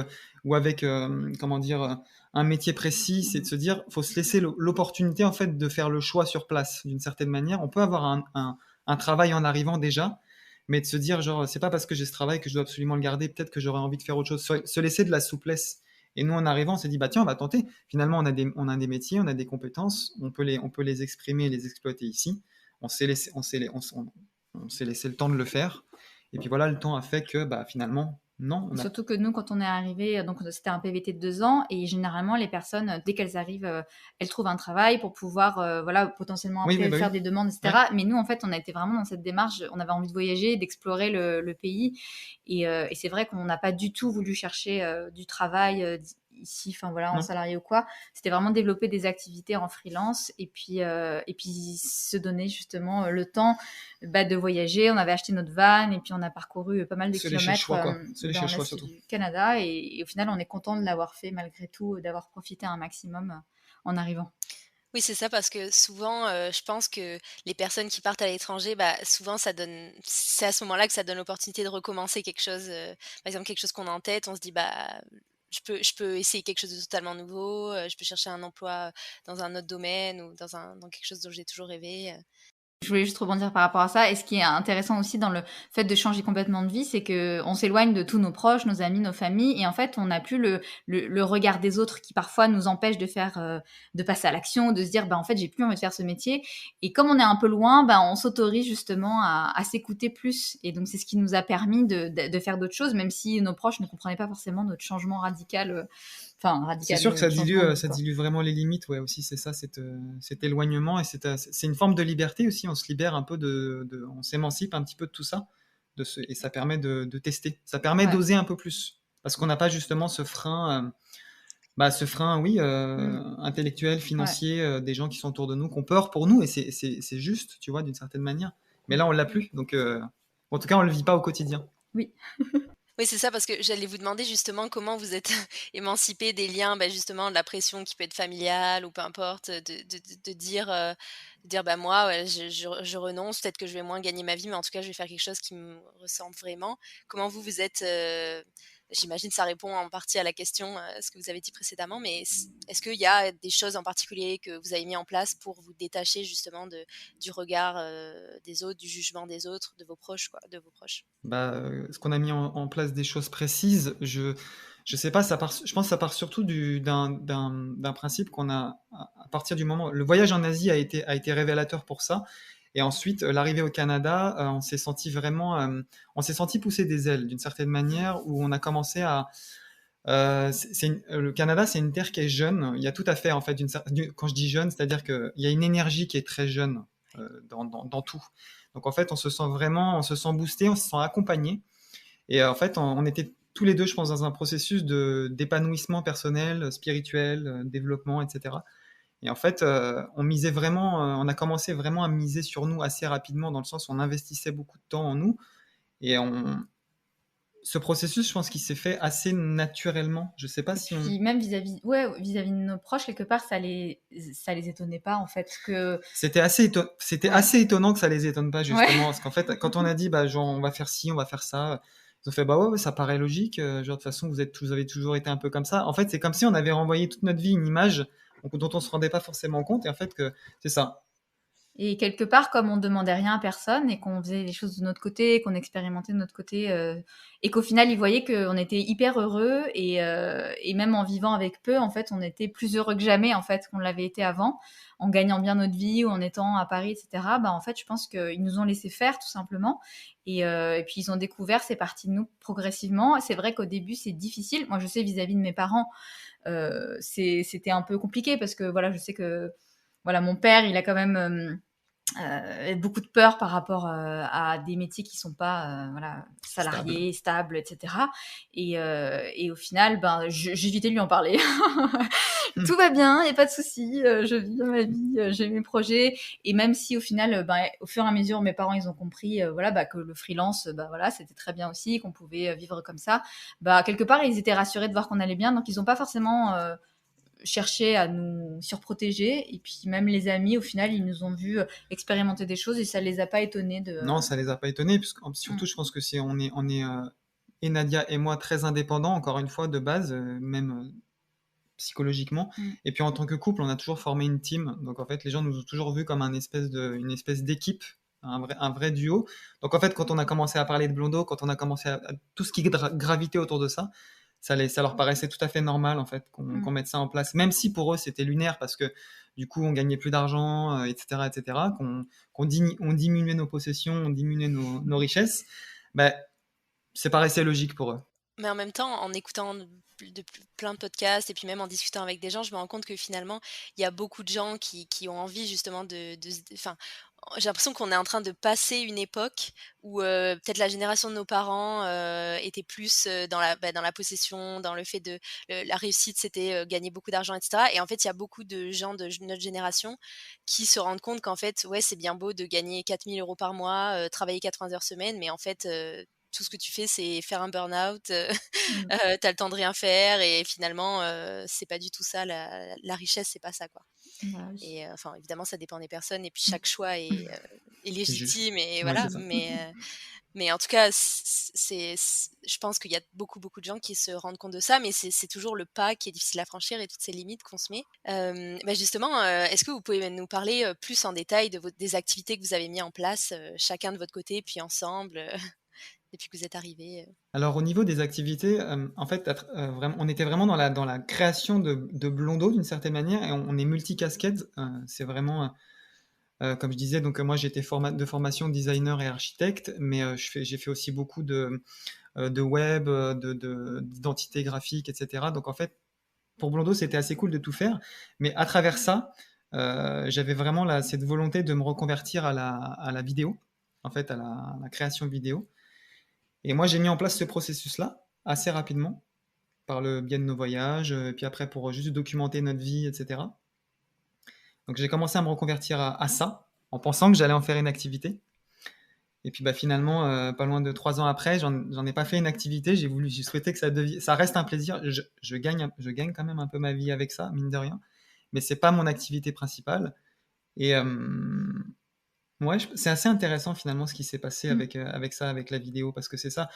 S3: comment dire, un métier précis. C'est de se dire, faut se laisser l'opportunité en fait de faire le choix sur place, d'une certaine manière. On peut avoir un travail en arrivant déjà, mais de se dire, genre, c'est pas parce que j'ai ce travail que je dois absolument le garder. Peut-être que j'aurais envie de faire autre chose. Se laisser de la souplesse. Et nous, en arrivant, on s'est dit, bah tiens, on va tenter. Finalement, on a des métiers, on a des compétences, on peut les exprimer et les exploiter ici. On s'est laissé le temps de le faire. Et puis voilà, le temps a fait que bah, finalement, non, on a.
S2: surtout que nous, quand on est arrivé, donc c'était un PVT de 2 ans, et généralement les personnes, dès qu'elles arrivent, elles trouvent un travail pour pouvoir, voilà, potentiellement
S3: Oui,
S2: après
S3: bah
S2: faire
S3: oui.
S2: des demandes,
S3: Ouais.
S2: etc. Mais nous, en fait, on a été vraiment dans cette démarche, on avait envie de voyager, d'explorer le pays, et c'est vrai qu'on n'a pas du tout voulu chercher du travail ici, enfin voilà, en
S3: Non.
S2: salarié ou quoi. C'était vraiment développer des activités en freelance, et puis se donner justement le temps de voyager. On avait acheté notre van et puis on a parcouru pas mal de
S3: Se lécher le
S2: kilomètres
S3: choix, quoi. Se lécher
S2: dans
S3: le choix
S2: l'est
S3: surtout.
S2: du Canada. Et au final, on est content de l'avoir fait malgré tout, d'avoir profité un maximum en arrivant.
S4: Oui, c'est ça, parce que souvent, je pense que les personnes qui partent à l'étranger, bah, souvent c'est à ce moment-là que ça donne l'opportunité de recommencer quelque chose, par exemple quelque chose qu'on a en tête, on se dit: «Bah, je peux essayer quelque chose de totalement nouveau, je peux chercher un emploi dans un autre domaine ou dans quelque chose dont j'ai toujours rêvé».
S2: Je voulais juste rebondir par rapport à ça. Et ce qui est intéressant aussi dans le fait de changer complètement de vie, c'est que on s'éloigne de tous nos proches, nos amis, nos familles, et en fait, on n'a plus le regard des autres qui parfois nous empêche de passer à l'action, de se dire, bah en fait, j'ai plus envie de faire ce métier. Et comme on est un peu loin, bah on s'autorise justement à s'écouter plus. Et donc c'est ce qui nous a permis de faire d'autres choses, même si nos proches ne comprenaient pas forcément notre changement radical.
S3: C'est sûr que ça
S2: changement de vie,
S3: ça
S2: quoi.
S3: dilue vraiment les limites, ouais, aussi, c'est ça, cet éloignement, et c'est une forme de liberté aussi, on se libère un peu on s'émancipe un petit peu de tout ça, et ça permet de tester, ça permet
S2: Ouais.
S3: d'oser un peu plus, parce qu'on n'a pas justement ce frein Bah, ce frein, oui, intellectuel,
S2: Ouais.
S3: financier, des gens qui sont autour de nous, qui ont peur pour nous et c'est juste, tu vois, d'une certaine manière. Mais là, on l'a plus, donc en tout cas, on le vit pas au quotidien.
S2: Oui.
S4: Oui, c'est ça, parce que j'allais vous demander justement comment vous êtes émancipé des liens, bah, justement, de la pression qui peut être familiale ou peu importe, de dire, bah, moi, ouais, je renonce, peut-être que je vais moins gagner ma vie, mais en tout cas, je vais faire quelque chose qui me ressemble vraiment. Comment vous, vous êtes, j'imagine que ça répond en partie à la question, ce que vous avez dit précédemment, mais est-ce qu'il y a des choses en particulier que vous avez mis en place pour vous détacher justement du regard, des autres, du jugement des autres, de vos proches, quoi, de vos proches?
S3: Bah, est-ce qu'on a mis en place des choses précises? Je sais pas, je pense que ça part surtout d'un principe qu'on a à partir du moment le voyage en Asie a été révélateur pour ça et ensuite, l'arrivée au Canada, on s'est senti pousser des ailes d'une certaine manière où on a commencé à le Canada, c'est une terre qui est jeune. Il y a tout à fait, en fait, quand je dis jeune, c'est-à-dire qu'il y a une énergie qui est très jeune dans tout. Donc, en fait, on se sent boosté, on se sent accompagné. Et en fait, on était tous les deux, je pense, dans un processus d'épanouissement personnel, spirituel, développement, etc. Et en fait, on a commencé vraiment à miser sur nous assez rapidement, dans le sens où on investissait beaucoup de temps en nous. Et ce processus, je pense qu'il s'est fait assez naturellement. Je sais pas
S2: Et
S3: si on.
S2: puis même vis-à-vis de nos proches, quelque part, ça les étonnait pas en fait que
S3: C'était
S2: ouais,
S3: assez étonnant que ça les étonne pas,
S2: ouais.
S3: justement. Parce qu'en fait, quand on a dit, bah, genre, on va faire ci, on va faire ça, ils ont fait, bah ouais, ouais, ça paraît logique. Genre, de toute façon, vous avez toujours été un peu comme ça. En fait, c'est comme si on avait renvoyé toute notre vie une image dont on se rendait pas forcément compte. Et en fait, que c'est ça.
S2: Et quelque part, comme on demandait rien à personne et qu'on faisait les choses de notre côté, qu'on expérimentait de notre côté, et qu'au final, ils voyaient qu'on était hyper heureux et même en vivant avec peu, en fait, on était plus heureux que jamais, en fait, qu'on l'avait été avant, en gagnant bien notre vie ou en étant à Paris, etc. Bah, en fait, je pense qu'ils nous ont laissé faire, tout simplement. Et puis, ils ont découvert ces parties de nous progressivement. C'est vrai qu'au début, c'est difficile. Moi, je sais, vis-à-vis de mes parents, c'était un peu compliqué parce que, voilà, je sais que, voilà, mon père, il a quand même beaucoup de peur par rapport à des métiers qui sont pas voilà,
S3: Stable.
S2: salariés, stables, etc. Et au final, ben, j'évitais de lui en parler.
S3: Hmm.
S2: Tout va bien, il n'y a pas de souci, je vis ma vie, j'ai mes projets. Et même si au final, ben, au fur et à mesure, mes parents, ils ont compris voilà, bah, que le freelance, bah, voilà, c'était très bien aussi, qu'on pouvait vivre comme ça, bah, quelque part, ils étaient rassurés de voir qu'on allait bien. Donc, ils n'ont pas forcément cherché à nous surprotéger. Et puis même les amis, au final, ils nous ont vu expérimenter des choses et ça les a pas étonnés de.
S3: Non, ça les a pas étonnés, puisque
S2: Mm.
S3: surtout, je pense que on est et Nadia et moi très indépendants, encore une fois, de base, même psychologiquement.
S2: Mm.
S3: Et puis en tant que couple, on a toujours formé une team. Donc en fait, les gens nous ont toujours vus comme une espèce d'équipe, un vrai duo. Donc en fait, quand on a commencé à parler de Blondo, quand on a commencé à tout ce qui gravitait autour de ça, ça leur paraissait tout à fait normal en fait qu'on mette ça en place. Même si pour eux c'était lunaire parce que du coup on gagnait plus d'argent, etc., etc., on diminuait nos possessions, on diminuait nos richesses, ben, c'est paraissait logique pour eux.
S4: Mais en même temps, en écoutant plein de podcasts et puis même en discutant avec des gens, je me rends compte que finalement, il y a beaucoup de gens qui ont envie justement enfin, j'ai l'impression qu'on est en train de passer une époque où peut-être la génération de nos parents était plus dans la possession, dans le fait la réussite, c'était gagner beaucoup d'argent, etc. Et en fait, il y a beaucoup de gens de notre génération qui se rendent compte qu'en fait, ouais, c'est bien beau de gagner 4 000 € par mois, travailler 80 heures semaine, mais en fait, tout ce que tu fais, c'est faire un burn-out,
S2: Mm.
S4: tu le temps de rien faire et finalement, c'est pas du tout ça la richesse, c'est pas ça, quoi.
S2: Bah oui.
S4: Et enfin, évidemment, ça dépend des personnes et puis
S2: Mm.
S4: chaque choix est
S3: C'est juste.
S4: légitime et
S3: Ouais,
S4: voilà,
S3: c'est ça.
S4: mais en tout cas, je pense qu'il y a beaucoup, beaucoup de gens qui se rendent compte de ça, mais c'est toujours le pas qui est difficile à franchir et toutes ces limites qu'on se met. Bah, justement, est-ce que vous pouvez nous parler, plus en détail des activités que vous avez mis en place, chacun de votre côté, puis ensemble, depuis que vous êtes arrivés?
S3: Alors au niveau des activités, en fait, vraiment, on était vraiment dans la création de Blondo d'une certaine manière et on est multicasquettes. C'est vraiment, comme je disais, donc moi j'étais de formation designer et architecte, mais j'ai fait aussi beaucoup de web, d'identité graphique, etc. Donc en fait, pour Blondo, c'était assez cool de tout faire, mais à travers ça, j'avais vraiment cette volonté de me reconvertir à la vidéo, en fait, à la création vidéo. Et moi, j'ai mis en place ce processus-là assez rapidement. par le biais de nos voyages, et puis après pour juste documenter notre vie, etc. Donc j'ai commencé à me reconvertir à ça, en pensant que j'allais en faire une activité. Et puis finalement, pas loin de 3 ans après, j'en ai pas fait une activité. J'ai souhaité que ça reste un plaisir. Je gagne quand même un peu ma vie avec ça, mine de rien, mais c'est pas mon activité principale. Et ouais, c'est assez intéressant finalement ce qui s'est passé avec ça, avec la vidéo, parce que c'est ça.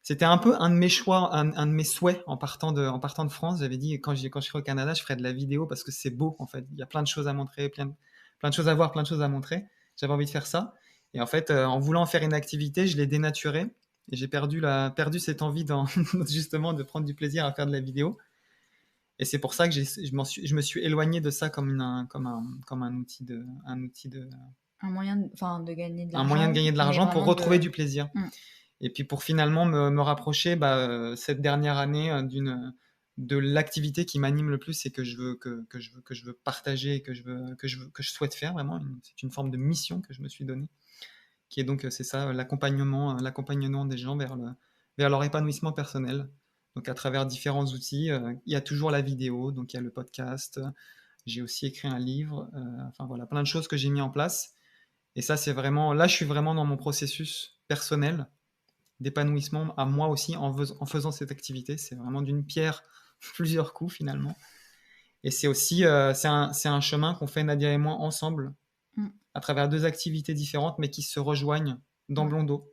S3: C'était un peu un de mes choix, un de mes souhaits en partant de France. J'avais dit quand je serai au Canada, je ferai de la vidéo parce que c'est beau en fait. Il y a plein de choses à montrer, plein de choses à voir, plein de choses à montrer. J'avais envie de faire ça. Et en fait, en voulant faire une activité, je l'ai dénaturée et j'ai perdu cette envie justement de prendre du plaisir à faire de la vidéo. Et c'est pour ça que je me suis éloigné de ça comme un outil de
S2: Un moyen de gagner de
S3: un moyen de gagner de l'argent pour retrouver du plaisir. Et puis pour finalement me rapprocher cette dernière année de l'activité qui m'anime le plus et que je veux partager et que je souhaite faire vraiment. C'est une forme de mission que je me suis donnée, qui est donc c'est ça, l'accompagnement des gens vers leur épanouissement personnel. Donc à travers différents outils, il y a toujours la vidéo, donc il y a le podcast. J'ai aussi écrit un livre. Enfin voilà, plein de choses que j'ai mis en place. Et ça, c'est vraiment là, je suis vraiment dans mon processus personnel d'épanouissement à moi aussi en faisant cette activité. C'est vraiment d'une pierre plusieurs coups finalement. Et c'est aussi c'est un chemin qu'on fait Nadia et moi ensemble à travers 2 activités différentes mais qui se rejoignent dans Blondo.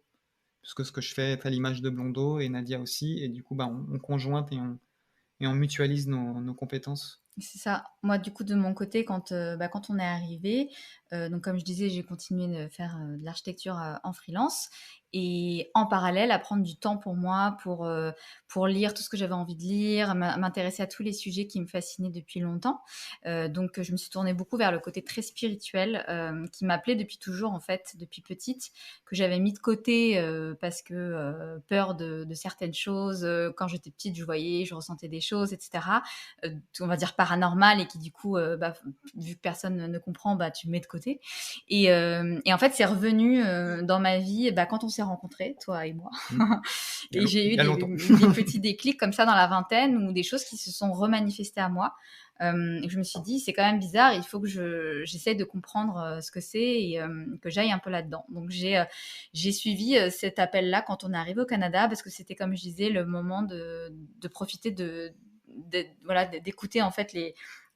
S3: Puisque ce que je fais est à l'image de Blondo et Nadia aussi. Et du coup, on conjointe et on mutualise nos compétences.
S2: C'est ça. Moi, du coup, de mon côté, quand on est arrivé, donc comme je disais, j'ai continué de faire de l'architecture en freelance et en parallèle à prendre du temps pour moi, pour lire tout ce que j'avais envie de lire, m'intéresser à tous les sujets qui me fascinaient depuis longtemps. Donc, je me suis tournée beaucoup vers le côté très spirituel qui m'appelait depuis toujours, en fait, depuis petite, que j'avais mis de côté parce que peur de certaines choses. Quand j'étais petite, je ressentais des choses, etc. On va dire paranormal et qui du coup, vu que personne ne comprend, tu mets de côté. Et en fait, c'est revenu dans ma vie quand on s'est rencontrés, toi et moi. Et j'ai eu des petits déclics comme ça dans la vingtaine ou des choses qui se sont remanifestées à moi. Et je me suis dit, c'est quand même bizarre, il faut que j'essaie de comprendre ce que c'est et que j'aille un peu là-dedans. Donc, j'ai suivi cet appel-là quand on est arrivé au Canada parce que c'était, comme je disais, le moment de profiter d'écouter en fait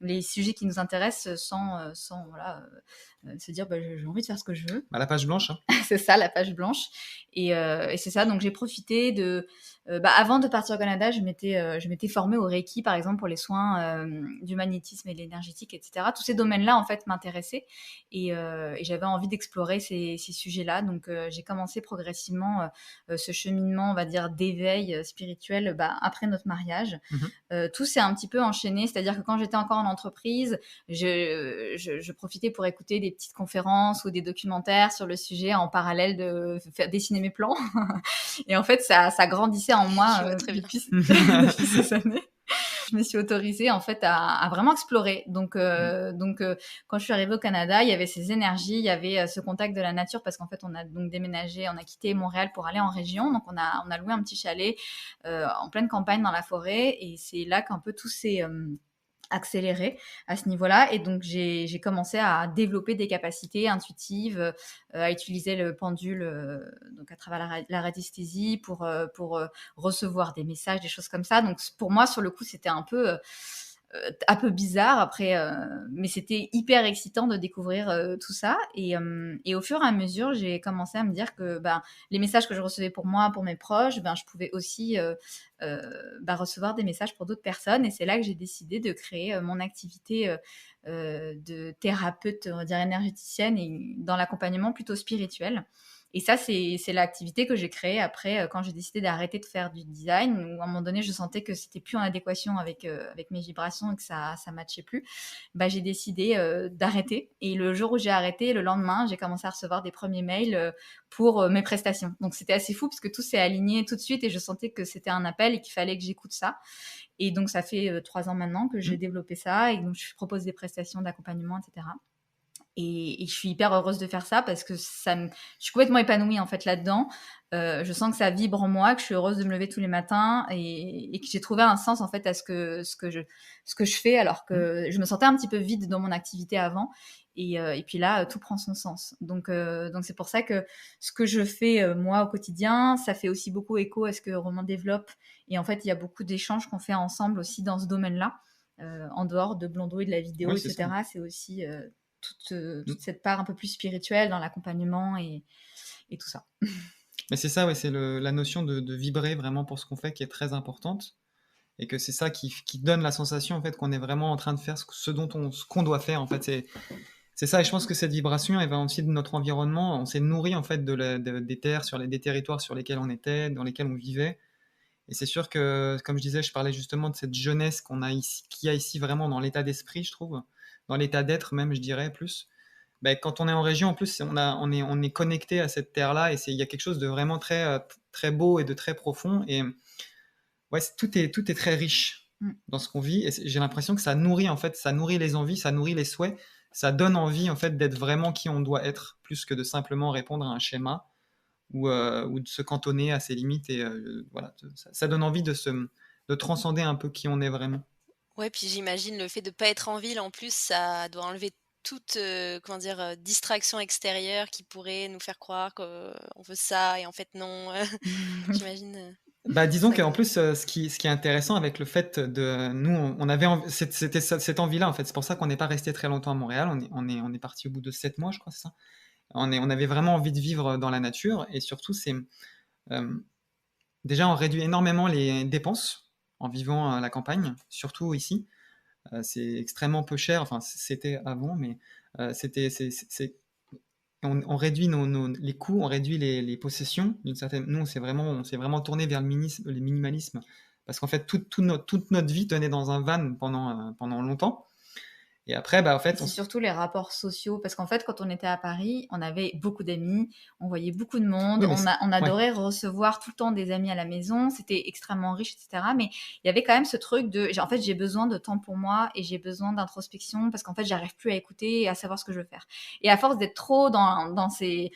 S2: les sujets qui nous intéressent sans se dire j'ai envie de faire ce que je veux.
S3: La page blanche. Hein.
S2: C'est ça, la page blanche. Et c'est ça, donc j'ai profité avant de partir au Canada, je m'étais formée au Reiki, par exemple, pour les soins du magnétisme et de l'énergétique, etc. Tous ces domaines-là, en fait, m'intéressaient. Et j'avais envie d'explorer ces sujets-là. Donc, j'ai commencé progressivement ce cheminement, on va dire, d'éveil spirituel après notre mariage. Tout s'est un petit peu enchaîné. C'est-à-dire que quand j'étais encore en entreprise, je profitais pour écouter des petites conférences ou des documentaires sur le sujet en parallèle de faire dessiner mes plans. Et en fait, ça grandissait en moi depuis ces années. Je me suis autorisée en fait à vraiment explorer. Donc, quand je suis arrivée au Canada, il y avait ces énergies, il y avait ce contact de la nature parce qu'en fait, on a donc déménagé, on a quitté Montréal pour aller en région. Donc, on a loué un petit chalet en pleine campagne dans la forêt et c'est là qu'un peu tout s'est accéléré à ce niveau-là. Et donc, j'ai commencé à développer des capacités intuitives, à utiliser le pendule donc à travers la radiesthésie pour recevoir des messages, des choses comme ça. Donc, pour moi, sur le coup, c'était un peu bizarre après, mais c'était hyper excitant de découvrir tout ça. Et au fur et à mesure, j'ai commencé à me dire que les messages que je recevais pour moi, pour mes proches, je pouvais aussi recevoir des messages pour d'autres personnes. Et c'est là que j'ai décidé de créer mon activité de thérapeute, on va dire énergéticienne, et dans l'accompagnement plutôt spirituel. Et ça, c'est l'activité que j'ai créée après, quand j'ai décidé d'arrêter de faire du design, où à un moment donné, je sentais que c'était plus en adéquation avec mes vibrations et que ça matchait plus. J'ai décidé d'arrêter. Et le jour où j'ai arrêté, le lendemain, j'ai commencé à recevoir des premiers mails pour mes prestations. Donc, c'était assez fou parce que tout s'est aligné tout de suite et je sentais que c'était un appel et qu'il fallait que j'écoute ça. Et donc, ça fait 3 ans maintenant que j'ai développé ça et donc je propose des prestations d'accompagnement, etc. Et je suis hyper heureuse de faire ça parce que je suis complètement épanouie en fait là-dedans. Je sens que ça vibre en moi, que je suis heureuse de me lever tous les matins et que j'ai trouvé un sens en fait à ce que je fais, alors que je me sentais un petit peu vide dans mon activité avant. Et puis là, tout prend son sens. Donc c'est pour ça que ce que je fais moi au quotidien, ça fait aussi beaucoup écho à ce que Romain développe. Et en fait, il y a beaucoup d'échanges qu'on fait ensemble aussi dans ce domaine-là, en dehors de Blondo et de la vidéo,
S3: Oui, c'est ça.
S2: etc. C'est aussi toute cette part un peu plus spirituelle dans l'accompagnement et tout ça.
S3: Mais c'est ça, ouais, c'est la notion de vibrer vraiment pour ce qu'on fait qui est très importante. Et que c'est ça qui donne la sensation en fait qu'on est vraiment en train de faire ce qu'on doit faire en fait. C'est ça, et je pense que cette vibration, elle va aussi de notre environnement. On s'est nourri en fait des terres, des territoires sur lesquels on était, dans lesquels on vivait. Et c'est sûr que, comme je disais, je parlais justement de cette jeunesse qu'on a ici, qui a ici vraiment dans l'état d'esprit, je trouve, dans l'état d'être même, je dirais plus. Ben, quand on est en région, en plus, on est connecté à cette terre-là, et il y a quelque chose de vraiment très beau et de très profond. Et ouais, tout est très riche dans ce qu'on vit. Et j'ai l'impression que ça nourrit en fait, ça nourrit les envies, ça nourrit les souhaits, ça donne envie en fait d'être vraiment qui on doit être, plus que de simplement répondre à un schéma ou de se cantonner à ses limites. Et voilà, ça donne envie de transcender un peu qui on est vraiment.
S4: Ouais, puis j'imagine le fait de pas être en ville, en plus, ça doit enlever toute, comment dire, distraction extérieure qui pourrait nous faire croire qu'on veut ça et en fait non, j'imagine,
S3: Bah, disons
S4: c'est
S3: qu'en
S4: agréable.
S3: plus, ce qui est intéressant avec le fait de nous, on avait c'était cette envie-là, en fait. C'est pour ça qu'on n'est pas resté très longtemps à Montréal. On est parti au bout de 7 mois, je crois, c'est ça? On avait vraiment envie de vivre dans la nature, et surtout, euh, déjà, on réduit énormément les dépenses en vivant à la campagne, surtout ici. C'est extrêmement peu cher, enfin, c'était avant, mais on réduit les coûts, on réduit les possessions d'une certaine. Nous, on s'est vraiment tourné vers le minimalisme, parce qu'en fait, toute notre vie tenait dans un van pendant longtemps. Et après, bah, en
S2: Et
S3: fait,
S2: c'est surtout les rapports sociaux, parce qu'en fait, quand on était à Paris, on avait beaucoup d'amis, on voyait beaucoup de monde,
S3: oui, mais
S2: on
S3: ouais.
S2: adorait recevoir tout le temps des amis à la maison, c'était extrêmement riche, etc. Mais il y avait quand même ce truc en fait, j'ai besoin de temps pour moi et j'ai besoin d'introspection parce qu'en fait, j'arrive plus à écouter et à savoir ce que je veux faire. Et à force d'être trop dans ces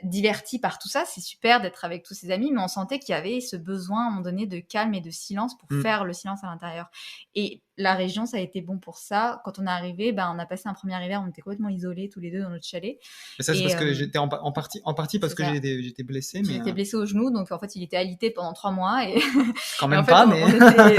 S2: divertis par tout ça, c'est super d'être avec tous ses amis, mais on sentait qu'il y avait ce besoin à un moment donné de calme et de silence pour faire le silence à l'intérieur. Et la région, ça a été bon pour ça. Quand on est arrivé, on a passé un premier hiver, on était complètement isolés tous les deux dans notre chalet.
S3: Mais ça, c'est parce que j'étais en partie parce que
S2: ça.
S3: j'étais blessé, mais
S2: J'étais blessée au genou, donc en fait, il était alité pendant 3 mois. Et,
S3: quand
S2: et
S3: même
S2: en fait,
S3: pas, mais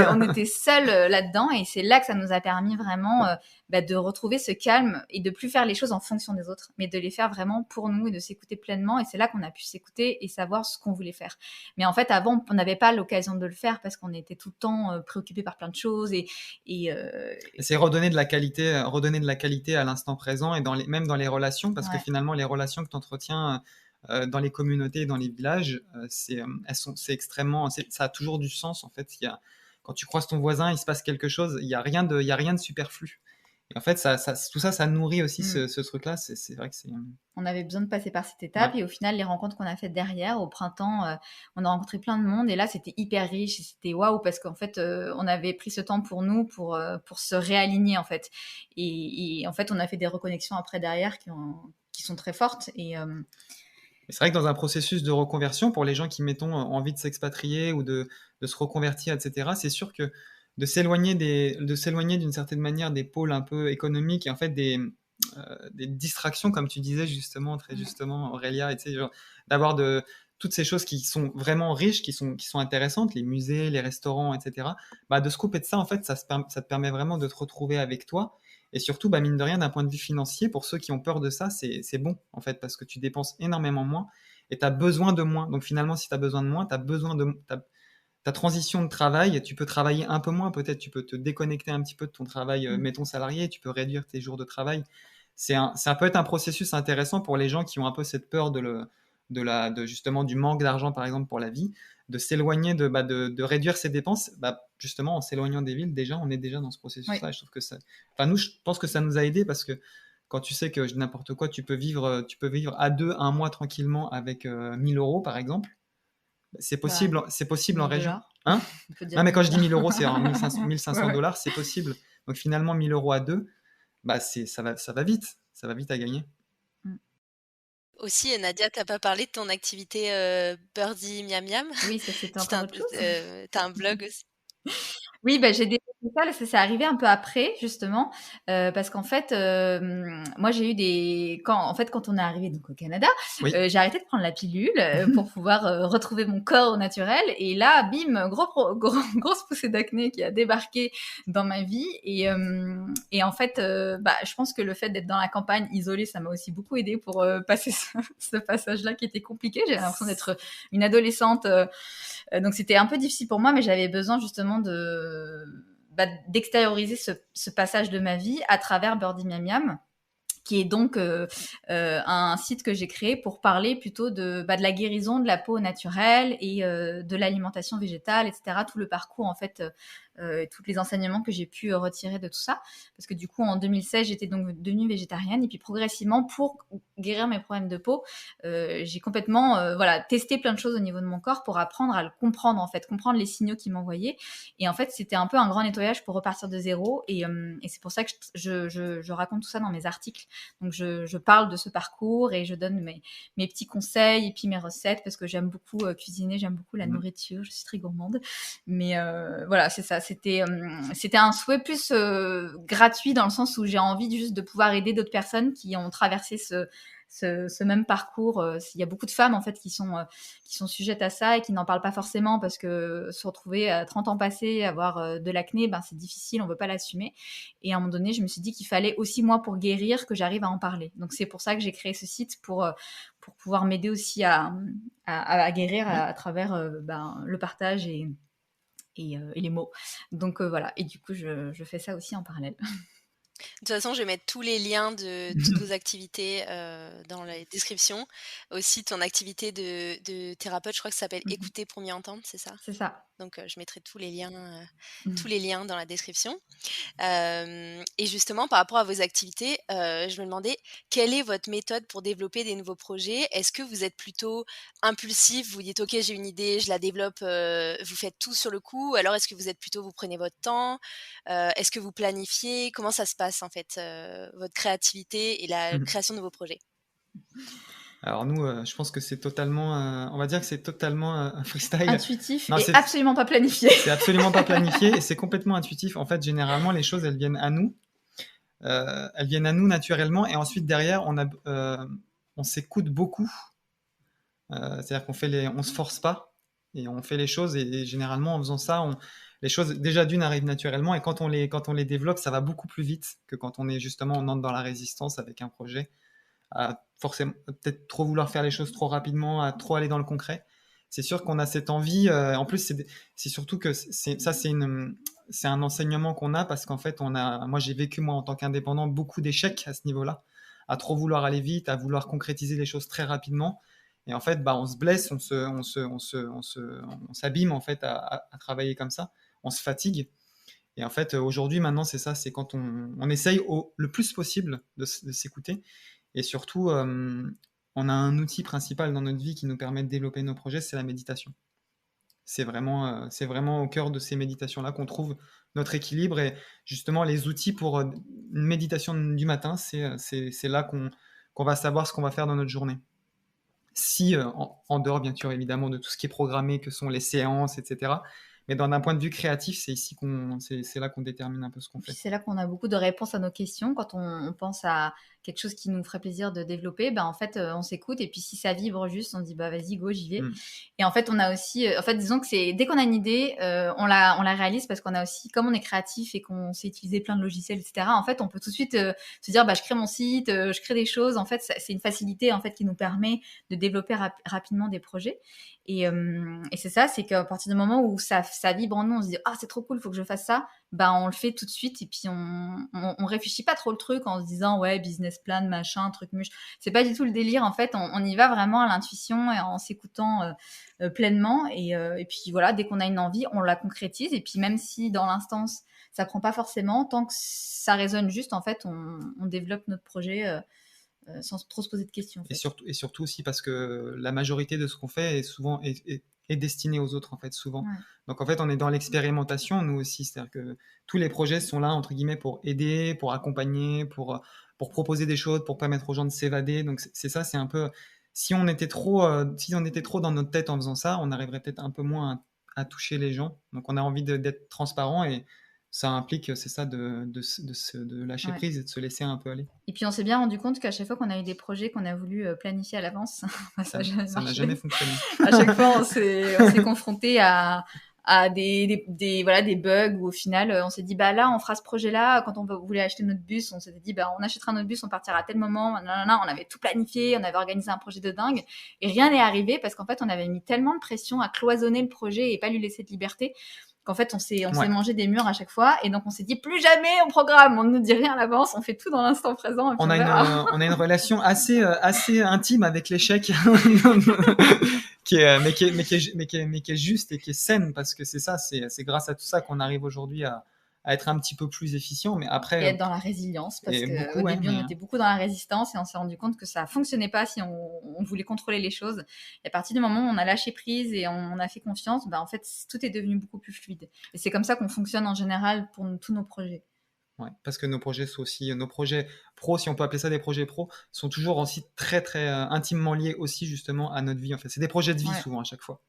S2: on était seuls là-dedans. Et c'est là que ça nous a permis vraiment de retrouver ce calme et de plus faire les choses en fonction des autres, mais de les faire vraiment pour nous et de s'écouter pleinement. Et c'est là qu'on a pu s'écouter et savoir ce qu'on voulait faire. Mais en fait, avant, on n'avait pas l'occasion de le faire parce qu'on était tout le temps préoccupés par plein de choses.
S3: c'est redonner de la qualité à l'instant présent, et même dans les relations, parce que
S2: Ouais.
S3: finalement, les relations que tu entretiens dans les communautés, dans les villages, c'est extrêmement, ça a toujours du sens en fait. Quand tu croises ton voisin, il se passe quelque chose, il y a rien de superflu. Et en fait, tout ça, ça nourrit aussi ce truc-là. C'est vrai que c'est.
S2: On avait besoin de passer par cette étape.
S3: Ouais.
S2: Et au final, les rencontres qu'on a faites derrière, au printemps, on a rencontré plein de monde. Et là, c'était hyper riche. Et c'était waouh, parce qu'en fait, on avait pris ce temps pour nous, pour se réaligner, en fait. Et en fait, on a fait des reconnexions après derrière qui sont très fortes. Et
S3: C'est vrai que dans un processus de reconversion, pour les gens qui, mettons, ont envie de s'expatrier ou de se reconvertir, etc., c'est sûr que de s'éloigner d'une certaine manière des pôles un peu économiques, et en fait des distractions, comme tu disais justement, très justement, Aurélia, et tu sais, genre, d'avoir toutes ces choses qui sont vraiment riches, qui sont intéressantes, les musées, les restaurants, etc., bah, de se couper de ça, en fait, ça te permet vraiment de te retrouver avec toi. Et surtout, bah, mine de rien, d'un point de vue financier, pour ceux qui ont peur de ça, c'est bon, en fait, parce que tu dépenses énormément moins et tu as besoin de moins. Donc finalement, si tu as besoin de moins, tu as besoin de ta transition de travail, tu peux travailler un peu moins, peut-être tu peux te déconnecter un petit peu de ton travail, mettons salarié, tu peux réduire tes jours de travail. Ça peut être un processus intéressant pour les gens qui ont un peu cette peur justement du manque d'argent, par exemple, pour la vie, de s'éloigner, de réduire ses dépenses. Justement, en s'éloignant des villes, déjà, on est déjà dans ce processus-là.
S2: Oui.
S3: Je trouve que enfin, nous, je pense que ça nous a aidés, parce que quand tu sais que n'importe quoi, tu peux vivre à deux un mois tranquillement avec 1000 euros, par exemple. C'est possible en région.
S2: $1000.
S3: Hein?
S2: On peut dire
S3: Non, mais quand je dis
S2: 1000
S3: 1000 euros, c'est en 1500
S2: Ouais.
S3: dollars, c'est possible. Donc finalement, 1000 euros à deux, ça va vite. ça va vite à gagner.
S4: Aussi, Nadia, t'as pas parlé de ton activité Birdie Miam Miam.
S2: Oui, ça c'était
S4: Tu t'as
S2: encore autre chose.
S4: t'as un blog aussi.
S2: Oui, bah, j'ai développé ça, là, ça s'est arrivé un peu après, justement, parce qu'en fait, moi, j'ai eu quand on est arrivé donc au Canada,
S3: Oui.
S2: j'ai arrêté de prendre la pilule pour pouvoir retrouver mon corps au naturel. Et là, bim, grosse poussée d'acné qui a débarqué dans ma vie. Et en fait, bah, je pense que le fait d'être dans la campagne isolée, ça m'a aussi beaucoup aidé pour passer ce passage-là qui était compliqué. J'avais l'impression d'être une adolescente. Donc c'était un peu difficile pour moi, mais j'avais besoin justement d'extérioriser ce passage de ma vie à travers Birdie Miam Miam, qui est donc un site que j'ai créé pour parler plutôt de la guérison de la peau naturelle et de l'alimentation végétale, etc. Tout le parcours, en fait, tous les enseignements que j'ai pu retirer de tout ça. Parce que du coup, en 2016, j'étais donc devenue végétarienne. Et puis progressivement, pour guérir mes problèmes de peau, j'ai complètement testé plein de choses au niveau de mon corps pour apprendre à le comprendre, en fait, comprendre les signaux qu'il m'envoyait. Et en fait, c'était un peu un grand nettoyage pour repartir de zéro. Et c'est pour ça que je raconte tout ça dans mes articles. Donc, je parle de ce parcours et je donne mes petits conseils et puis mes recettes parce que j'aime beaucoup cuisiner, j'aime beaucoup la nourriture, je suis très gourmande. Mais voilà, c'est ça. C'était un souhait plus gratuit dans le sens où j'ai envie juste de pouvoir aider d'autres personnes qui ont traversé ce même parcours. Il y a beaucoup de femmes en fait qui sont sujettes à ça et qui n'en parlent pas forcément parce que se retrouver à 30 ans passés, avoir de l'acné, c'est difficile, on ne veut pas l'assumer. Et à un moment donné, je me suis dit qu'il fallait aussi moi pour guérir que j'arrive à en parler. Donc c'est pour ça que j'ai créé ce site pour pouvoir m'aider aussi à guérir à travers le partage et les mots. Donc voilà, et du coup je fais ça aussi en parallèle.
S4: De toute façon, je vais mettre tous les liens de toutes vos activités dans la description. Aussi, ton activité de thérapeute, je crois que ça s'appelle Écouter pour mieux entendre, c'est ça?
S2: C'est ça.
S4: Donc, je mettrai tous les liens dans la description. Et justement, par rapport à vos activités, je me demandais quelle est votre méthode pour développer des nouveaux projets? Est-ce que vous êtes plutôt impulsif, vous dites: «OK, j'ai une idée, je la développe», vous faites tout sur le coup? Ou alors est-ce que vous prenez votre temps? Est-ce que vous planifiez? Comment ça se passe en fait, votre créativité et la création de vos projets?
S3: Alors nous, je pense que c'est totalement, on va dire que c'est totalement un freestyle.
S2: Intuitif
S3: Non,
S2: et absolument pas planifié.
S3: C'est absolument pas planifié et c'est complètement intuitif. En fait, généralement, les choses, elles viennent à nous. Elles viennent à nous naturellement et ensuite derrière, on s'écoute beaucoup. C'est-à-dire on se force pas et on fait les choses et généralement en faisant ça, les choses déjà d'une arrivent naturellement et quand on les développe, ça va beaucoup plus vite que quand on entre dans la résistance avec un projet, à forcément peut-être trop vouloir faire les choses trop rapidement, à trop aller dans le concret. C'est sûr qu'on a cette envie. En plus, c'est surtout que c'est un enseignement qu'on a parce qu'en fait, moi j'ai vécu en tant qu'indépendant beaucoup d'échecs à ce niveau-là, à trop vouloir aller vite, à vouloir concrétiser les choses très rapidement. Et en fait, on se blesse, on s'abîme en fait à travailler comme ça, on se fatigue. Et en fait, aujourd'hui, maintenant, c'est ça, c'est quand on essaye le plus possible de s'écouter. Et surtout, on a un outil principal dans notre vie qui nous permet de développer nos projets, c'est la méditation. C'est vraiment au cœur de ces méditations-là qu'on trouve notre équilibre. Et justement, les outils pour une méditation du matin, c'est là qu'on va savoir ce qu'on va faire dans notre journée. Si, en dehors, bien sûr, évidemment, de tout ce qui est programmé, que sont les séances, etc. Mais d'un point de vue créatif, c'est là qu'on détermine un peu ce qu'on fait.
S2: C'est là qu'on a beaucoup de réponses à nos questions. Quand on pense à quelque chose qui nous ferait plaisir de développer, en fait, on s'écoute. Et puis, si ça vibre juste, on dit, vas-y, go, j'y vais. Et en fait, on a aussi, disons que dès qu'on a une idée, on la réalise parce qu'on a aussi, comme on est créatif et qu'on sait utiliser plein de logiciels, etc., en fait, on peut tout de suite se dire, je crée mon site, je crée des choses. En fait, c'est une facilité, en fait, qui nous permet de développer rapidement des projets. Et c'est ça, c'est qu'à partir du moment où ça vibre en nous, on se dit c'est trop cool, il faut que je fasse ça, on le fait tout de suite et puis on réfléchit pas trop le truc en se disant ouais, business plan, machin, truc muche. C'est pas du tout le délire en fait, on y va vraiment à l'intuition et en s'écoutant pleinement et puis voilà, dès qu'on a une envie, on la concrétise et puis même si dans l'instance ça prend pas forcément, tant que ça résonne juste en fait, on développe notre projet sans trop se poser de questions. En fait.
S3: Et surtout aussi parce que la majorité de ce qu'on fait est destiné aux autres en fait souvent. Ouais. Donc en fait on est dans l'expérimentation nous aussi, c'est-à-dire que tous les projets sont là entre guillemets pour aider, pour accompagner, pour pour proposer des choses, pour permettre aux gens de s'évader. Donc c'est ça, c'est un peu... Si on était trop dans notre tête en faisant ça, on arriverait peut-être un peu moins à toucher les gens. Donc on a envie d'être transparent et ça implique, c'est ça, de lâcher
S2: Ouais.
S3: prise et de se laisser un peu aller.
S2: Et puis on s'est bien rendu compte qu'à chaque fois qu'on a eu des projets qu'on a voulu planifier à l'avance, ça n'a jamais
S3: Ça n'a
S2: marché.
S3: jamais fonctionné.
S2: À chaque fois, on s'est confronté à des bugs où au final, on s'est dit, bah là, on fera ce projet-là. Quand on voulait acheter notre bus, on s'était dit, bah on achètera notre bus, on partira à tel moment. Nanana. On avait tout planifié, on avait organisé un projet de dingue. Et rien n'est arrivé parce qu'en fait, on avait mis tellement de pression à cloisonner le projet et pas lui laisser de liberté qu'en fait, on s'est mangé des murs à chaque fois. Et donc, on s'est dit, plus jamais on programme, on ne nous dit rien à l'avance, on fait tout dans l'instant présent. Et puis
S3: on a une relation assez intime avec l'échec, qui est juste et qui est saine, parce que c'est ça, c'est grâce à tout ça qu'on arrive aujourd'hui à être un petit peu plus efficient, mais après...
S2: Et être dans la résilience, parce qu'au début, on était beaucoup dans la résistance et on s'est rendu compte que ça fonctionnait pas si on voulait contrôler les choses. Et à partir du moment où on a lâché prise et on a fait confiance, en fait, tout est devenu beaucoup plus fluide. Et c'est comme ça qu'on fonctionne en général pour tous nos projets.
S3: Ouais, parce que nos projets sont aussi, nos projets pro, si on peut appeler ça des projets pro, sont toujours aussi très, très intimement liés aussi justement à notre vie. En fait, c'est des projets de vie souvent à chaque fois.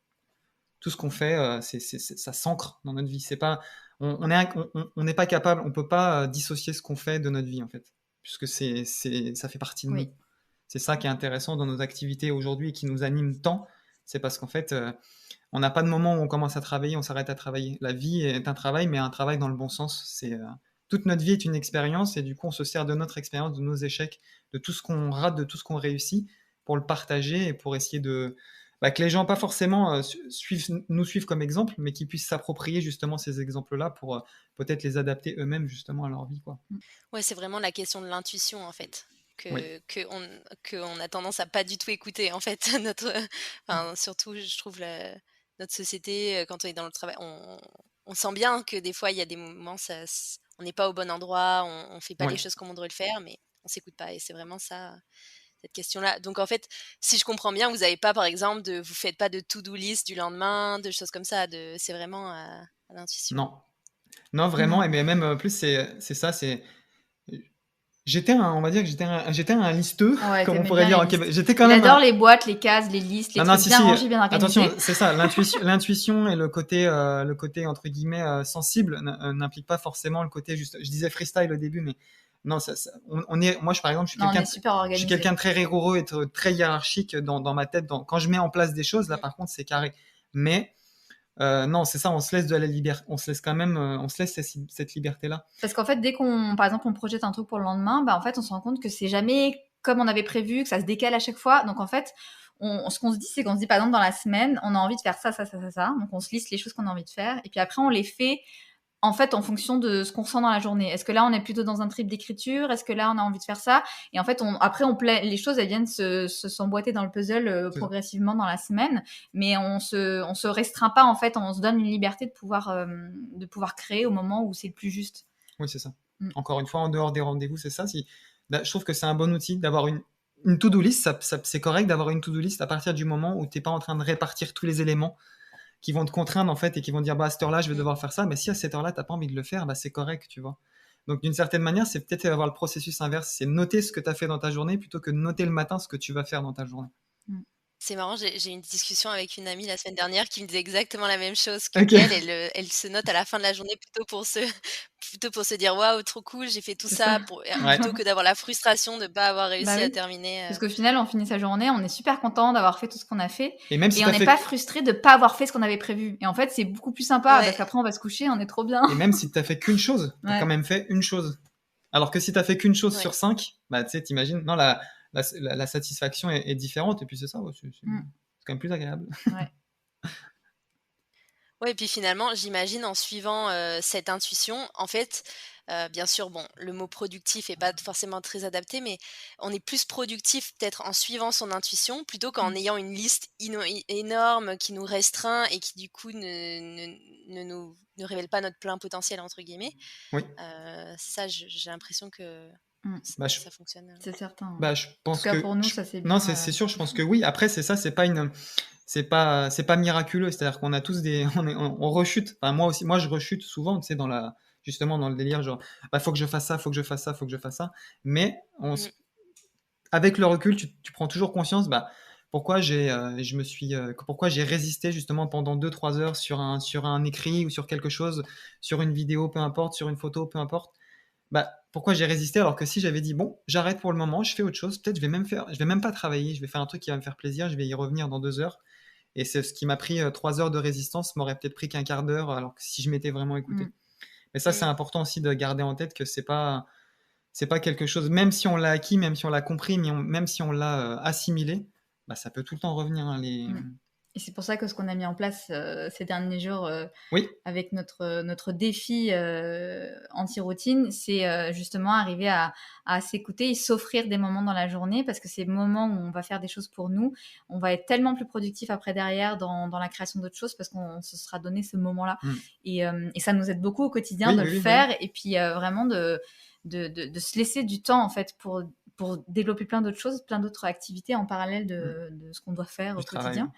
S3: Tout ce qu'on fait, ça s'ancre dans notre vie. C'est pas... On n'est pas capable, on peut pas dissocier ce qu'on fait de notre vie en fait, puisque ça fait partie de nous. C'est ça qui est intéressant dans nos activités aujourd'hui et qui nous anime tant, c'est parce qu'en fait, on n'a pas de moment où on commence à travailler, on s'arrête à travailler. La vie est un travail, mais un travail dans le bon sens. Toute notre vie est une expérience et du coup, on se sert de notre expérience, de nos échecs, de tout ce qu'on rate, de tout ce qu'on réussit pour le partager et pour essayer que les gens, pas forcément nous suivent comme exemple, mais qu'ils puissent s'approprier justement ces exemples-là pour peut-être les adapter eux-mêmes justement à leur vie, quoi.
S4: Ouais, c'est vraiment la question de l'intuition en fait, qu'on a tendance à pas du tout écouter en fait. Surtout, je trouve notre société, quand on est dans le travail, on sent bien que des fois il y a des moments, on n'est pas au bon endroit, on fait pas les choses comme on devrait le faire, mais on s'écoute pas, et c'est vraiment ça. Cette question-là. Donc en fait, si je comprends bien, vous n'avez pas, par exemple, vous faites pas de to-do list du lendemain, de choses comme ça. C'est vraiment à l'intuition.
S3: Non, vraiment. Et même plus, c'est ça. J'étais un listeux, comme on pourrait dire. J'étais quand même.
S2: J'adore les boîtes, les cases, les listes, les trucs bien rangés, bien organisés.
S3: Attention, c'est ça. L'intuition et le côté entre guillemets sensible n'implique pas forcément le côté juste. Je disais freestyle au début, mais non, moi, par exemple, je suis quelqu'un de très rigoureux et très hiérarchique dans ma tête. Quand je mets en place des choses, là, par contre, c'est carré. Mais non, c'est ça, on se laisse de la liberté, on se laisse cette liberté-là.
S2: Parce qu'en fait, dès par exemple, on projette un truc pour le lendemain, en fait, on se rend compte que c'est jamais comme on avait prévu, que ça se décale à chaque fois. Donc, en fait, ce qu'on se dit, c'est qu'on se dit, par exemple, dans la semaine, on a envie de faire ça. Donc, on se liste les choses qu'on a envie de faire. Et puis après, on les fait en fait, en fonction de ce qu'on ressent dans la journée. Est-ce que là, on est plutôt dans un trip d'écriture? Est-ce que là, on a envie de faire ça? Et en fait, les choses, elles viennent s'emboîter dans le puzzle progressivement dans la semaine. Mais on se restreint pas, en fait. On se donne une liberté de pouvoir créer au moment où c'est le plus juste.
S3: Oui, c'est ça. Encore une fois, en dehors des rendez-vous, c'est ça. Je trouve que c'est un bon outil d'avoir une to-do list. C'est correct d'avoir une to-do list à partir du moment où tu n'es pas en train de répartir tous les éléments qui vont te contraindre en fait et qui vont dire à cette heure-là je vais devoir faire ça, mais si à cette heure-là t'as pas envie de le faire, c'est correct, tu vois. Donc d'une certaine manière, c'est peut-être avoir le processus inverse, c'est noter ce que tu as fait dans ta journée plutôt que de noter le matin ce que tu vas faire dans ta journée.
S4: C'est marrant, j'ai eu une discussion avec une amie la semaine dernière qui me disait exactement la même chose elle se note à la fin de la journée plutôt pour se dire waouh, trop cool, j'ai fait tout ça plutôt que d'avoir la frustration de ne pas avoir réussi à terminer.
S2: Parce qu'au final, on finit sa journée, on est super content d'avoir fait tout ce qu'on a fait
S3: et on
S2: n'est pas frustré de ne pas avoir fait ce qu'on avait prévu. Et en fait, c'est beaucoup plus sympa parce qu'après, on va se coucher, on est trop bien.
S3: Et même si tu n'as fait qu'une chose, tu as quand même fait une chose. Alors que si tu n'as fait qu'une chose sur 5, tu sais, t'imagines, non, la satisfaction est différente et puis c'est ça, c'est quand même plus agréable.
S4: Ouais, et puis finalement, j'imagine en suivant cette intuition, en fait, bien sûr, bon, le mot productif n'est pas forcément très adapté, mais on est plus productif peut-être en suivant son intuition plutôt qu'en ayant une liste énorme qui nous restreint et qui du coup ne révèle pas notre plein potentiel, entre guillemets.
S3: Oui.
S4: Ça, j'ai l'impression que ça fonctionne.
S2: C'est certain.
S3: Je pense
S2: en tout cas,
S3: que
S2: pour nous, ça c'est bien.
S3: Non, c'est sûr, je pense que oui. Après, c'est ça, c'est pas miraculeux. C'est-à-dire qu'on a tous on rechute. Enfin, moi aussi, je rechute souvent, tu sais, justement dans le délire, genre, bah, faut que je fasse ça, faut que je fasse ça, faut que je fasse ça. Mais
S4: Mm.
S3: avec le recul, tu prends toujours conscience, bah, pourquoi j'ai résisté justement pendant 2-3 heures sur un écrit ou sur quelque chose, sur une vidéo, peu importe, sur une photo, peu importe. Bah, pourquoi j'ai résisté alors que si j'avais dit bon, j'arrête pour le moment, je fais autre chose, peut-être je vais même pas travailler, je vais faire un truc qui va me faire plaisir, je vais y revenir dans 2 heures. Et c'est ce qui m'a pris 3 heures de résistance, m'aurait peut-être pris qu'un quart d'heure, alors que si je m'étais vraiment écouté.
S2: Mm.
S3: Mais ça, c'est
S4: Mm.
S3: important aussi de garder en tête que c'est pas quelque chose, même si on l'a acquis, même si on l'a compris, même si on l'a assimilé, bah, ça peut tout le temps revenir, hein,
S2: Mm. Et c'est pour ça que ce qu'on a mis en place ces derniers jours
S3: Oui,
S2: avec notre défi anti-routine, c'est justement arriver à s'écouter et s'offrir des moments dans la journée, parce que c'est le moment où on va faire des choses pour nous. On va être tellement plus productif après derrière dans la création d'autres choses, parce qu'on se sera donné ce moment-là.
S3: Mm.
S2: Et ça nous aide beaucoup au quotidien
S3: Oui,
S2: de
S3: oui,
S2: le
S3: oui,
S2: faire, et puis vraiment de se laisser du temps en fait pour développer plein d'autres choses, plein d'autres activités en parallèle de ce qu'on doit faire au
S3: du travail.
S2: quotidien.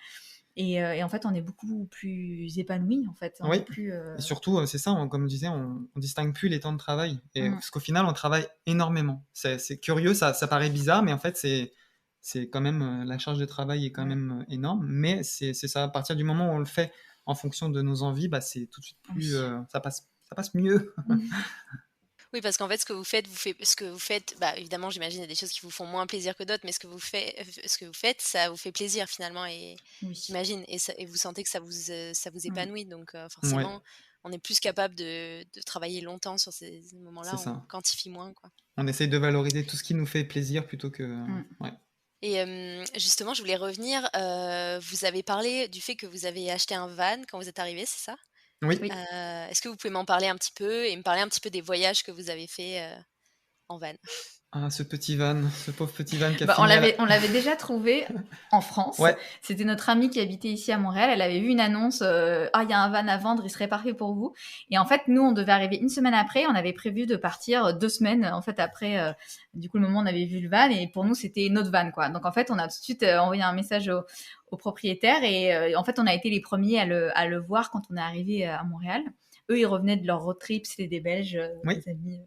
S2: Et en fait, on est beaucoup plus épanoui, en fait. On
S3: Oui.
S2: est plus,
S3: Et surtout, c'est ça, comme je disais, on distingue plus les temps de travail. Et,
S2: Mm.
S3: parce qu'au final, on travaille énormément. C'est curieux, ça paraît bizarre, mais en fait, c'est quand même, la charge de travail est quand
S2: Mm.
S3: même énorme. Mais c'est ça, à partir du moment où on le fait en fonction de nos envies, bah, c'est tout de suite plus,
S2: Oui.
S3: ça passe mieux.
S4: Oui, parce qu'en fait, ce que vous faites, bah, évidemment, j'imagine, il y a des choses qui vous font moins plaisir que d'autres, mais ce que vous faites, ça vous fait plaisir finalement, et
S2: Oui.
S4: j'imagine, et vous sentez que ça vous
S2: Mm.
S4: épanouit, donc
S3: Ouais,
S4: forcément, on est plus capable de travailler longtemps sur ces
S3: c'est
S4: moments-là, on
S3: ça.
S4: quantifie moins, quoi.
S3: On essaye de valoriser tout ce qui nous fait plaisir plutôt que.
S2: Mm.
S3: Ouais.
S4: Et justement, je voulais revenir, vous avez parlé du fait que vous avez acheté un van quand vous êtes arrivés, c'est ça?
S3: Oui.
S2: Oui.
S4: Est-ce que vous pouvez m'en parler un petit peu et me parler un petit peu des voyages que vous avez faits, en van?
S3: Ah, ce petit van, ce pauvre petit van qui a
S2: Bah,
S3: fini à la.
S2: on l'avait déjà trouvé en France.
S3: Ouais,
S2: C'était notre amie qui habitait ici à Montréal. Elle avait vu une annonce, ah, il y a un van à vendre, il serait parfait pour vous. Et en fait, nous, on devait arriver une semaine après. On avait prévu de partir 2 semaines, en fait, après, du coup, le moment où on avait vu le van. Et pour nous, c'était notre van, quoi. Donc, en fait, on a tout de suite envoyé un message au propriétaire. Et en fait, on a été les premiers à le voir quand on est arrivé à Montréal. Eux, ils revenaient de leur road trip, c'était des Belges,
S3: oui,
S2: des amis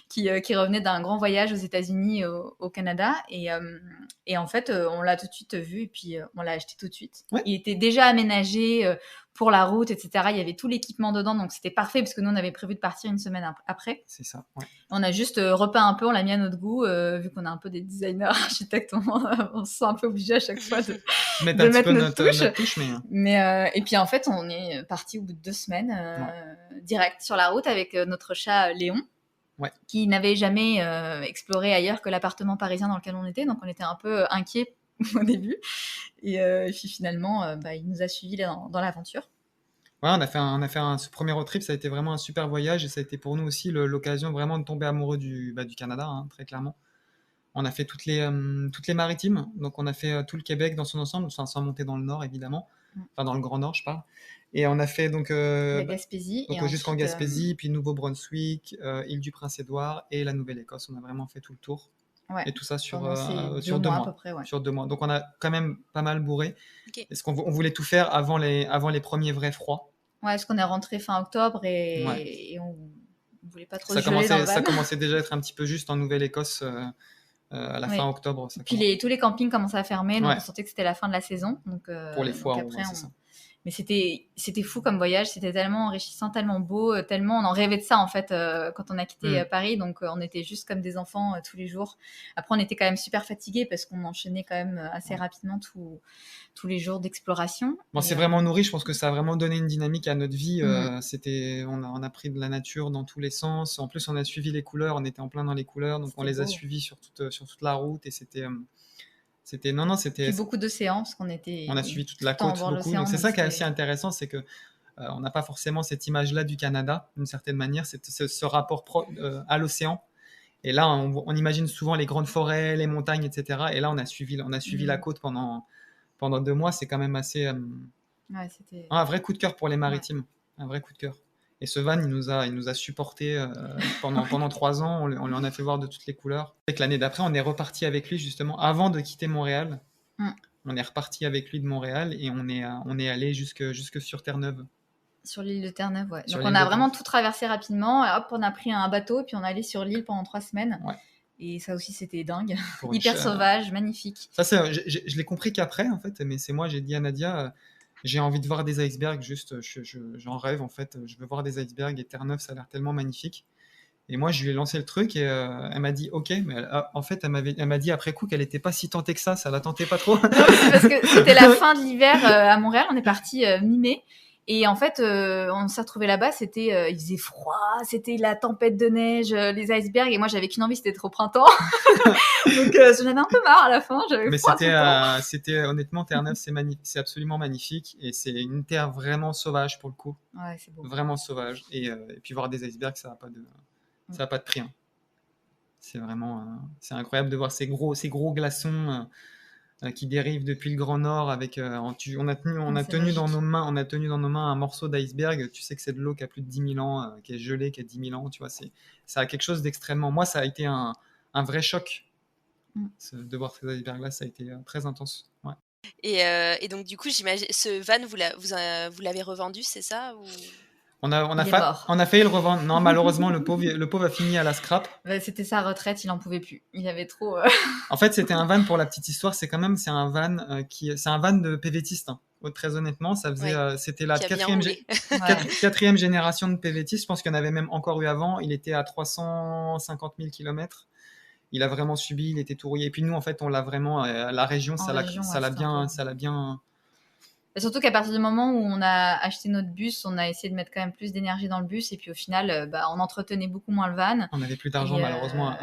S2: qui revenaient d'un grand voyage aux États-Unis, au Canada. Et en fait, on l'a tout de suite vu et puis on l'a acheté tout de suite.
S3: ouais,
S2: Il était déjà aménagé pour la route, etc. Il y avait tout l'équipement dedans, donc c'était parfait parce que nous, on avait prévu de partir une semaine après.
S3: c'est ça. Ouais.
S2: On a juste repeint un peu, on l'a mis à notre goût, vu qu'on est un peu des designers, architectes, on se sent un peu obligé à chaque fois de
S3: Mettre un petit
S2: mettre
S3: peu
S2: notre touche.
S3: notre touche, mais.
S2: Et puis en fait, on est parti au bout de 2 semaines, direct sur la route avec notre chat Léon,
S3: Ouais.
S2: qui n'avait jamais exploré ailleurs que l'appartement parisien dans lequel on était, donc on était un peu inquiets au début. Et puis finalement, il nous a suivis dans l'aventure.
S3: Ouais, ce premier road trip, ça a été vraiment un super voyage et ça a été pour nous aussi l'occasion vraiment de tomber amoureux du Canada, hein, très clairement. On a fait toutes les maritimes, donc on a fait tout le Québec dans son ensemble, sans monter dans le nord évidemment, enfin dans le Grand Nord, je parle. Et on a fait donc,
S2: La Gaspésie. Et
S3: jusqu'en
S2: ensuite,
S3: Gaspésie, puis Nouveau-Brunswick, île du Prince-Édouard et la Nouvelle-Écosse. On a vraiment fait tout le tour.
S2: ouais,
S3: Et tout ça
S2: pendant ces
S3: sur
S2: 2
S3: 2
S2: mois à
S3: mois.
S2: peu près, ouais.
S3: Sur 2 mois. Donc on a quand même pas mal bourré.
S4: OK.
S3: Parce on voulait tout faire avant les premiers vrais froids.
S2: Ouais, parce qu'on est rentré fin octobre
S3: Ouais.
S2: et on voulait pas trop
S3: Ça
S2: se geler dans le van.
S3: commençait déjà à être un petit peu juste en Nouvelle-Écosse à la
S2: Oui.
S3: fin octobre.
S2: Puis tous les campings commençaient à fermer, donc
S3: Ouais.
S2: on sentait que c'était la fin de la saison. Donc,
S3: Pour les foires,
S2: après,
S3: c'est ça.
S2: Mais c'était fou comme voyage, c'était tellement enrichissant, tellement beau, tellement on en rêvait de ça en fait quand on a quitté Paris, donc on était juste comme des enfants tous les jours. Après on était quand même super fatigués parce qu'on enchaînait quand même assez rapidement tous les jours d'exploration.
S3: Bon, c'est vraiment nourri, je pense que ça a vraiment donné une dynamique à notre vie. On a pris de la nature dans tous les sens. En plus on a suivi les couleurs, on était en plein dans les couleurs, donc on les a suivis sur toute la route et c'était
S2: Puis beaucoup d'océans parce qu'on était.
S3: On a suivi toute la côte beaucoup. Donc c'est ça qui est assez intéressant, c'est que on n'a pas forcément cette image-là du Canada, d'une certaine manière, c'est ce rapport à l'océan. Et là, on imagine souvent les grandes forêts, les montagnes, etc. Et là, on a suivi la côte pendant 2 mois. C'est quand même assez un vrai coup de cœur pour les maritimes, un vrai coup de cœur. Et ce van, il nous a supporté pendant 3 ans. On lui en a fait voir de toutes les couleurs. Et que l'année d'après, on est reparti avec lui justement avant de quitter Montréal. On est reparti avec lui de Montréal et on est allé jusque sur Terre-Neuve.
S2: Sur l'île de Terre-Neuve, ouais.
S3: Sur
S2: Donc
S3: l'île
S2: on a
S3: de
S2: vraiment
S3: Terre-Neuve.
S2: tout traversé rapidement. Et hop, on a pris un bateau, puis on est allé sur l'île pendant 3 semaines.
S3: Ouais.
S2: Et ça aussi, c'était dingue.
S3: Pour une
S2: Hyper
S3: cha-
S2: sauvage, magnifique.
S3: Ça, je l'ai compris qu'après, en fait, mais c'est moi, j'ai dit à Nadia, j'ai envie de voir des icebergs, juste, j'en rêve, en fait, je veux voir des icebergs et Terre-Neuve, ça a l'air tellement magnifique. Et moi, je lui ai lancé le truc et elle m'a dit OK, mais en fait, elle m'a dit après coup qu'elle n'était pas si tentée que ça la tentait pas trop.
S2: Non, mais c'est parce que c'était la fin de l'hiver à Montréal. On est parti mi-mai. Et en fait, on s'est retrouvés là-bas. C'était, il faisait froid, c'était la tempête de neige, les icebergs. Et moi, j'avais qu'une envie, c'était d'être au printemps. Donc, j'en avais un peu marre à la fin. J'avais
S3: Mais
S2: froid tout le temps.
S3: c'était honnêtement, Terre-Neuve, c'est absolument magnifique et c'est une terre vraiment sauvage pour le coup,
S2: Ouais, c'est beau.
S3: vraiment sauvage. Et puis voir des icebergs, ça a pas de prix, hein. C'est vraiment, c'est incroyable de voir ces gros glaçons qui dérivent depuis le Grand Nord avec, on a
S2: C'est
S3: tenu dans
S2: magique.
S3: nos mains un morceau d'iceberg. Tu sais que c'est de l'eau qui a plus de 10 000 ans, qui est gelée, qui a 10 000 ans. Tu vois, ça a quelque chose d'extrêmement. Moi, ça a été un vrai choc de voir ces icebergs-là. Ça a été très intense. Ouais.
S4: Et donc, du coup, j'imagine, ce van, vous l'avez revendu, c'est ça ou...
S3: On
S2: Il est mort.
S3: a failli le revendre. Non, malheureusement, le pauvre a fini à la scrap.
S2: C'était sa retraite, il en pouvait plus. Il avait trop.
S3: En fait, c'était un van pour la petite histoire. C'est un van c'est un van de PVTiste. Hein. Très honnêtement, ça faisait,
S4: Ouais,
S3: c'était la
S4: qui a bien
S3: quatrième,
S4: roulé.
S2: Ouais.
S3: quatrième génération de PVTiste. Je pense qu'il y en avait même encore eu avant. Il était à 350 000 km. Il a vraiment subi, il était tout rouillé. Et puis nous, en fait, on l'a vraiment, la région,
S2: En
S3: ça
S2: région,
S3: l'a
S2: ouais,
S3: bien,
S2: c'était un peu-
S3: bien.
S2: Et surtout qu'à partir du moment où on a acheté notre bus, on a essayé de mettre quand même plus d'énergie dans le bus. Et puis au final, on entretenait beaucoup moins le van.
S3: On n'avait plus d'argent,
S2: Et,
S3: malheureusement.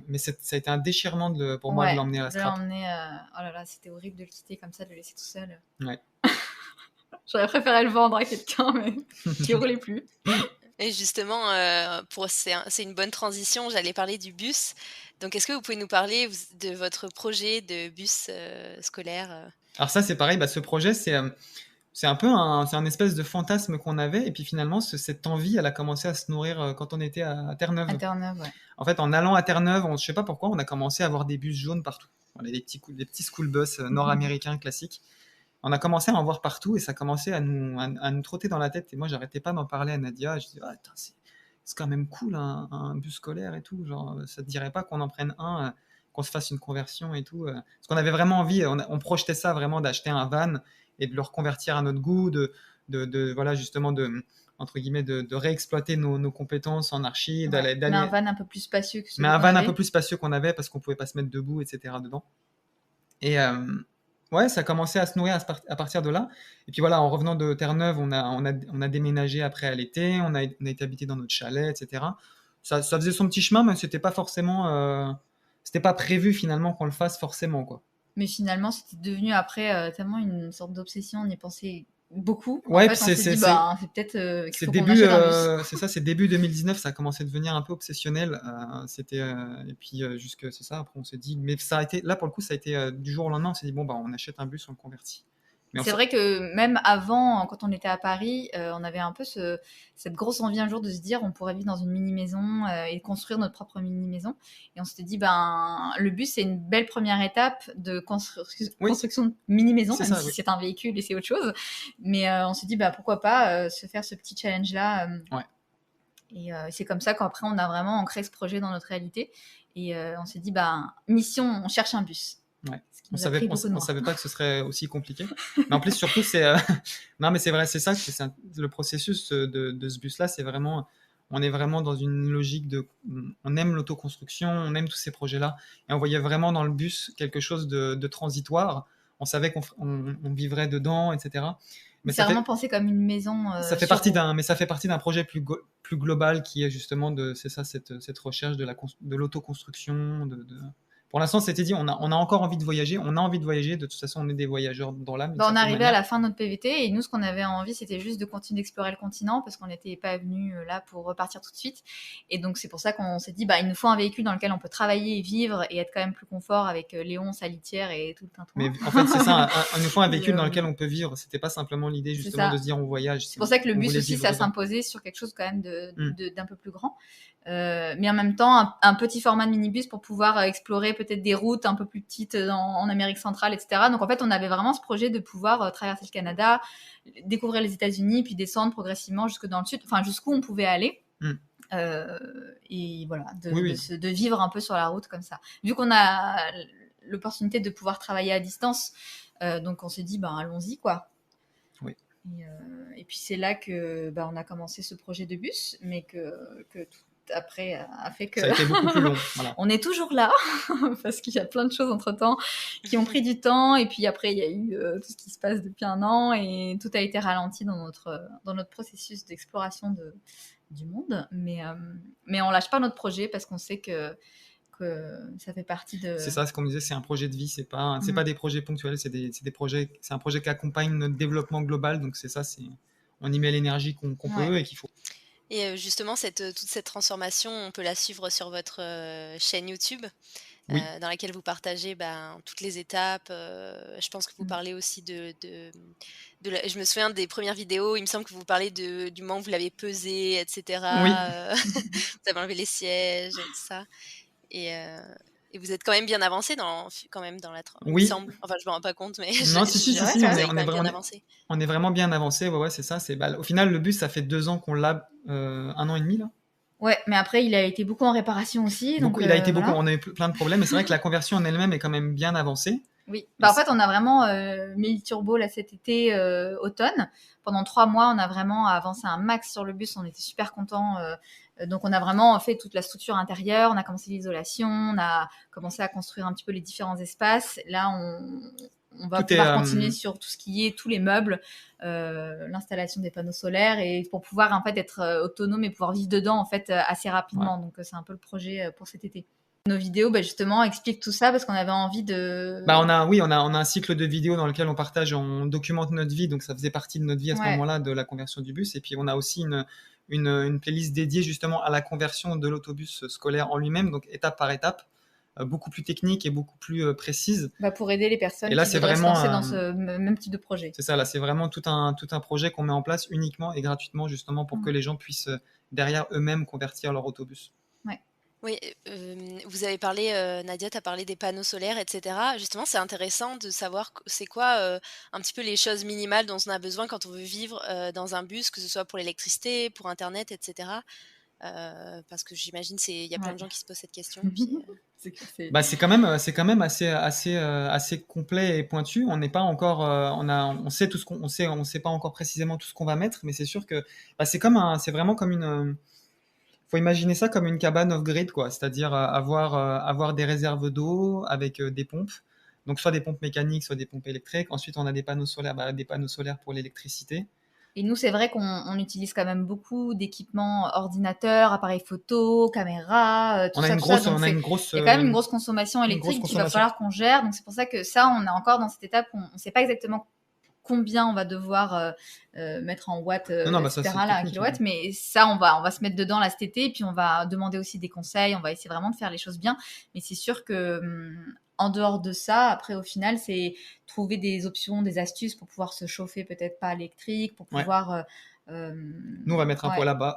S3: Mais ça a été un déchirement pour moi de
S2: ouais,
S3: l'emmener à la
S2: de
S3: scrap.
S2: l'emmener. Oh là là, c'était horrible de le quitter comme ça, de le laisser tout seul.
S3: Ouais.
S2: J'aurais préféré le vendre à quelqu'un, mais qui roulait plus.
S4: Et justement, c'est une bonne transition. J'allais parler du bus. Donc, est-ce que vous pouvez nous parler de votre projet de bus scolaire
S3: Alors ça, c'est pareil. Bah, ce projet, c'est un peu c'est un espèce de fantasme qu'on avait. Et puis finalement, cette envie, elle a commencé à se nourrir quand on était à Terre-Neuve.
S2: À Terre-Neuve, ouais.
S3: En fait, en allant à Terre-Neuve, je ne sais pas pourquoi, on a commencé à avoir des bus jaunes partout. Voilà, des petits school bus nord-américains classiques. On a commencé à en voir partout et ça commençait à nous trotter dans la tête. Et moi, j'arrêtais pas d'en parler à Nadia. Je disais, ah, attends, c'est quand même cool un bus scolaire et tout. Genre, ça te dirait pas qu'on en prenne un, qu'on se fasse une conversion et tout. Parce qu'on avait vraiment envie, on projetait ça vraiment d'acheter un van et de le reconvertir à notre goût, voilà, justement, entre guillemets, de réexploiter nos compétences en archi.
S2: Ouais. Mais un van un peu plus spacieux que celui
S3: Mais un
S2: qu'on
S3: van un
S2: avait.
S3: peu plus spacieux qu'on avait parce qu'on pouvait pas se mettre debout, etc. dedans. Et ouais, ça a commencé à se nourrir à partir de là. Et puis voilà, en revenant de Terre-Neuve, on a déménagé après à l'été, on a été habité dans notre chalet, etc. Ça faisait son petit chemin, mais c'était pas forcément, c'était pas prévu finalement qu'on le fasse forcément, quoi.
S2: Mais finalement, c'était devenu après tellement une sorte d'obsession. On y pensait beaucoup.
S3: Ouais,
S2: en fait, on s'est dit, c'est peut-être qu'il
S3: c'est
S2: faut qu'on
S3: début,
S2: achète un bus.
S3: c'est ça, c'est début 2019, ça a commencé à devenir un peu obsessionnel. Et puis jusque c'est ça. Après, on s'est dit, mais ça a été là pour le coup, ça a été du jour au lendemain. On s'est dit bon bah on achète un bus, on le convertit. Mais
S2: C'est vrai que même avant, quand on était à Paris, on avait un peu cette grosse envie un jour de se dire on pourrait vivre dans une mini-maison et construire notre propre mini-maison. Et on s'était dit, le bus, c'est une belle première étape de construction de mini-maison, même si c'est un véhicule et c'est autre chose. Mais on s'est dit, pourquoi pas se faire ce petit challenge-là.
S3: Ouais.
S2: Et c'est comme ça qu'après, on a vraiment ancré ce projet dans notre réalité. Et on s'est dit, mission, on cherche un bus.
S3: Ouais. On savait pas que ce serait aussi compliqué. Mais en plus, surtout, non, mais c'est vrai, c'est ça, le processus de ce bus-là, c'est vraiment, on est vraiment dans une logique on aime l'autoconstruction, on aime tous ces projets-là, et on voyait vraiment dans le bus quelque chose de transitoire. On savait qu'on vivrait dedans, etc.
S2: Mais c'est vraiment pensé comme une maison.
S3: Ça fait partie d'un projet plus global qui est justement cette recherche de l'autoconstruction, Pour l'instant, c'était dit, on a encore envie de voyager. On a envie de voyager. De toute façon, on est des voyageurs dans l'âme.
S2: On arrivait à la fin de notre PVT et nous, ce qu'on avait envie, c'était juste de continuer d'explorer le continent parce qu'on n'était pas venus là pour repartir tout de suite. Et donc, c'est pour ça qu'on s'est dit, il nous faut un véhicule dans lequel on peut travailler et vivre et être quand même plus confort avec Léon, sa litière et tout le tintouin.
S3: Mais en fait, c'est ça. Il nous faut un véhicule dans lequel on peut vivre. C'était pas simplement l'idée justement de se dire on voyage.
S2: C'est pour ça que le bus aussi, ça s'imposait sur quelque chose quand même d'un peu plus grand. Mais en même temps, un petit format de minibus pour pouvoir explorer peut-être des routes un peu plus petites en Amérique centrale, etc. Donc en fait, on avait vraiment ce projet de pouvoir traverser le Canada, découvrir les États-Unis, puis descendre progressivement jusque dans le sud, enfin jusqu'où on pouvait aller. Et voilà, de vivre un peu sur la route comme ça. Vu qu'on a l'opportunité de pouvoir travailler à distance, donc on s'est dit, allons-y, quoi.
S3: Oui.
S2: Et puis c'est là que on a commencé ce projet de bus, mais que tout après a fait que
S3: ça a été beaucoup plus long. Voilà.
S2: on est toujours là parce qu'il y a plein de choses entre-temps qui ont pris du temps, et puis après il y a eu tout ce qui se passe depuis 1 an, et tout a été ralenti dans notre processus d'exploration du monde, mais on lâche pas notre projet parce qu'on sait que ça fait partie de...
S3: C'est ça, ce qu'on me disait, c'est un projet de vie, c'est pas des projets ponctuels, c'est des projets, c'est un projet qui accompagne notre développement global, donc c'est ça, on y met l'énergie qu'on peut et qu'il faut.
S4: Et justement, toute cette transformation, on peut la suivre sur votre chaîne YouTube,
S3: Oui.
S4: dans laquelle vous partagez toutes les étapes. Je pense que vous parlez aussi je me souviens des premières vidéos, il me semble que vous parlez du moment où vous l'avez pesé, etc.
S3: Oui.
S4: Vous avez enlevé les sièges, tout ça. Et vous êtes quand même bien avancé dans la il me
S3: Oui.
S4: semble. Enfin, je me rends pas compte, mais
S3: Non, si,
S4: vous avez
S3: on est
S4: bien
S3: vraiment,
S4: avancé.
S3: on est vraiment bien avancé. Ouais, c'est ça. Au final, le bus, ça fait 2 ans qu'on l'a, 1 an et demi là.
S2: Ouais, mais après, il a été beaucoup en réparation aussi. Donc,
S3: il a été beaucoup.
S2: voilà.
S3: On a eu plein de problèmes, mais c'est vrai que la conversion en elle-même est quand même bien avancée.
S2: Oui. En fait, on a vraiment mis le turbo là cet été, automne. Pendant 3 mois, on a vraiment avancé un max sur le bus. On était super contents. Donc, on a vraiment fait toute la structure intérieure. On a commencé l'isolation. On a commencé à construire un petit peu les différents espaces. Là, on va pouvoir continuer sur tout ce qui est tous les meubles, l'installation des panneaux solaires, et pour pouvoir en fait être autonome et pouvoir vivre dedans en fait assez rapidement. Ouais. Donc, c'est un peu le projet pour cet été. Nos vidéos, justement, expliquent tout ça parce qu'on avait envie de...
S3: on a un cycle de vidéos dans lequel on documente notre vie, donc ça faisait partie de notre vie à ce moment-là, de la conversion du bus. Et puis, on a aussi une playlist dédiée justement à la conversion de l'autobus scolaire en lui-même, donc étape par étape, beaucoup plus technique et beaucoup plus précise.
S2: Pour aider les personnes
S3: qui voudraient se lancer
S2: dans ce même type de projet.
S3: C'est ça, là, c'est vraiment tout un projet qu'on met en place uniquement et gratuitement, justement, pour que les gens puissent derrière eux-mêmes convertir leur autobus.
S4: Oui, vous avez parlé, Nadia, tu as parlé des panneaux solaires, etc. Justement, c'est intéressant de savoir c'est quoi un petit peu les choses minimales dont on a besoin quand on veut vivre dans un bus, que ce soit pour l'électricité, pour Internet, etc. Parce que j'imagine il y a plein de gens qui se posent cette question. Puis,
S3: c'est quand même assez complet et pointu. On n'est pas encore, on sait tout ce on sait pas encore précisément tout ce qu'on va mettre, mais c'est sûr que c'est vraiment comme une faut imaginer ça comme une cabane off-grid, quoi. C'est-à-dire avoir des réserves d'eau avec des pompes. Donc, soit des pompes mécaniques, soit des pompes électriques. Ensuite, on a des panneaux solaires pour l'électricité.
S2: Et nous, c'est vrai qu'on utilise quand même beaucoup d'équipements, ordinateurs, appareils photo, caméras, tout ça. Il y a quand même une grosse consommation électrique qu'il va falloir qu'on gère. Donc, c'est pour ça que ça, on est encore dans cette étape où on ne sait pas exactement combien on va devoir mettre en watts, etc. là, kilowatts, mais ça, on va se mettre dedans là cet été, et puis on va demander aussi des conseils, on va essayer vraiment de faire les choses bien, mais c'est sûr que en dehors de ça, après au final, c'est trouver des options, des astuces pour pouvoir se chauffer peut-être pas électrique, pour pouvoir...
S3: nous, on va mettre un poêle à bois.